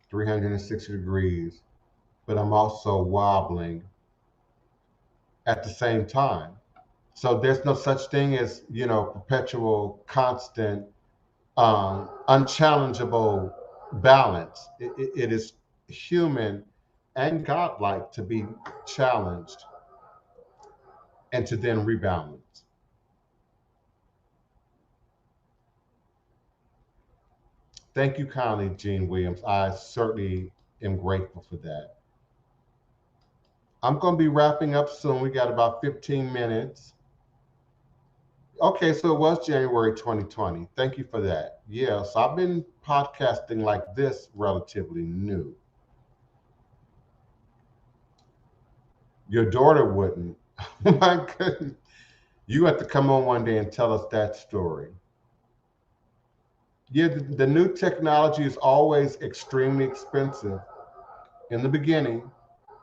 360 degrees, but I'm also wobbling at the same time. So there's no such thing as, perpetual, constant, unchallengeable balance. It is human and godlike to be challenged and to then rebalance. Thank you kindly, Gene Williams. I certainly am grateful for that. I'm going to be wrapping up soon. We got about 15 minutes. Okay, so it was January 2020. Thank you for that. Yeah, so I've been podcasting like this relatively new. Your daughter wouldn't. My goodness. You have to come on one day and tell us that story. Yeah, the new technology is always extremely expensive in the beginning.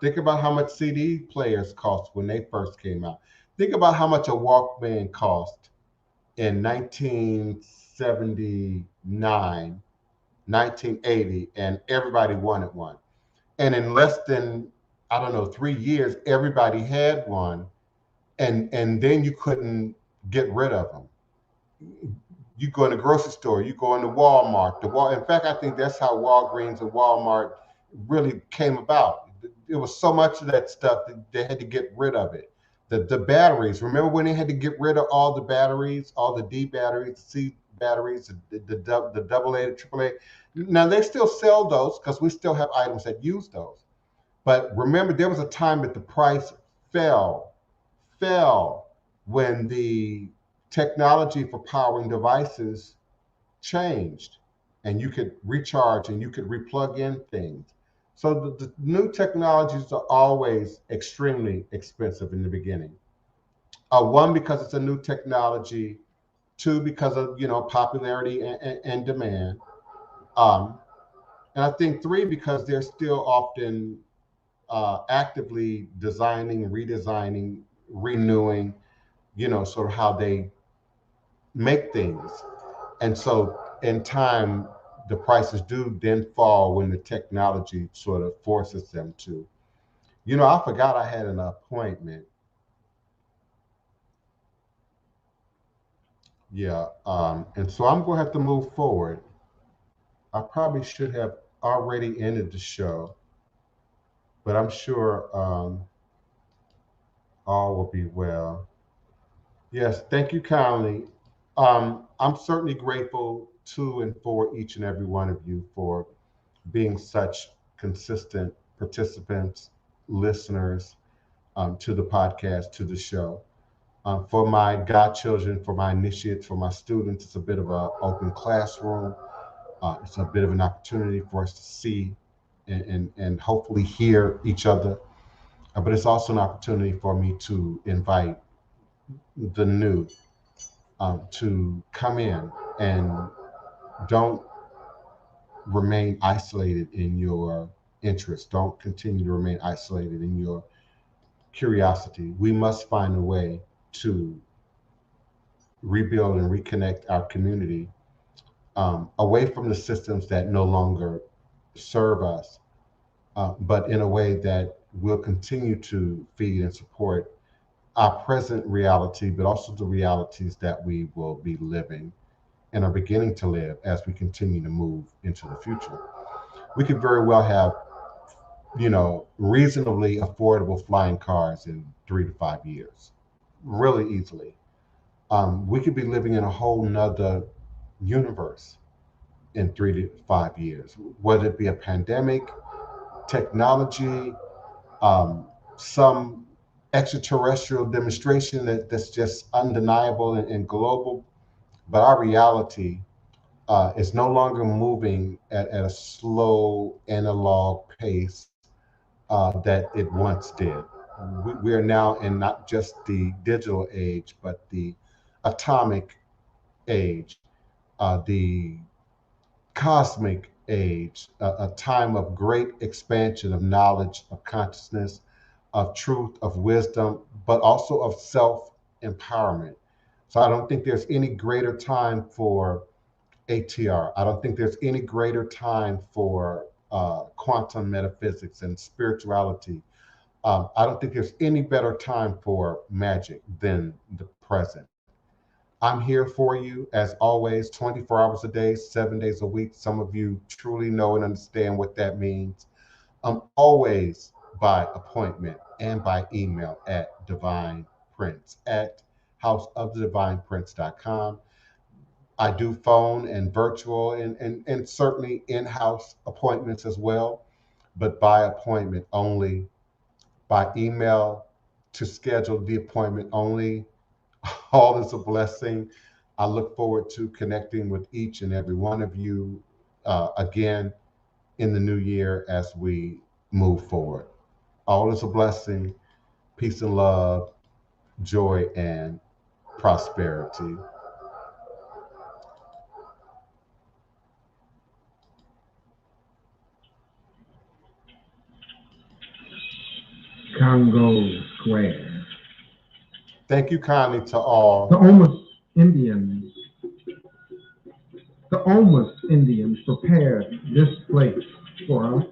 Think about how much CD players cost when they first came out. Think about how much a Walkman cost in 1979, 1980, and everybody wanted one. And in less than, I don't know, 3 years, everybody had one, and then you couldn't get rid of them. You go in the grocery store, you go into Walmart. In fact, I think that's how Walgreens and Walmart really came about. It was so much of that stuff that they had to get rid of it. The batteries. Remember when they had to get rid of all the batteries, all the D batteries, the C batteries, the double A, the triple A. Now they still sell those because we still have items that use those. But remember, there was a time that the price fell when the technology for powering devices changed and you could recharge and you could replug in things. So the new technologies are always extremely expensive in the beginning. One, because it's a new technology. Two, because of popularity and demand. Um, and I think three, because they're still often actively designing, redesigning, renewing, sort of how they make things. And so in time, the prices do then fall when the technology sort of forces them to. I forgot I had an appointment. Yeah. And so I'm going to have to move forward. I probably should have already ended the show, but I'm sure all will be well. Yes, thank you kindly. I'm certainly grateful to and for each and every one of you for being such consistent participants, listeners to the podcast, to the show. For my godchildren, for my initiates, for my students, it's a bit of an open classroom. It's a bit of an opportunity for us to see and hopefully hear each other. But it's also an opportunity for me to invite the new to come in and don't remain isolated in your interest. Don't continue to remain isolated in your curiosity. We must find a way to rebuild and reconnect our community away from the systems that no longer serve us, but in a way that will continue to feed and support our present reality, but also the realities that we will be living and are beginning to live as we continue to move into the future. We could very well have, reasonably affordable flying cars in 3 to 5 years, really easily. We could be living in a whole nother universe in 3 to 5 years, whether it be a pandemic, technology, some extraterrestrial demonstration that's just undeniable and global. But our reality is no longer moving at a slow analog pace that it once did. We are now in not just the digital age, but the atomic age, the cosmic age, a time of great expansion of knowledge, of consciousness, of truth, of wisdom, but also of self empowerment. So I don't think there's any greater time for ATR. I don't think there's any greater time for quantum metaphysics and spirituality. I don't think there's any better time for magic than the present. I'm here for you as always, 24 hours a day, 7 days a week. Some of you truly know and understand what that means. Always by appointment and by email at DivinePrince at houseofthedivineprince.com. I do phone and virtual and certainly in-house appointments as well, but by appointment only, by email to schedule the appointment only. All is a blessing. I look forward to connecting with each and every one of you again in the new year as we move forward. All is a blessing. Peace and love, joy and prosperity. Congo Square. Thank you kindly to The all. Omus Indians prepared this place for us.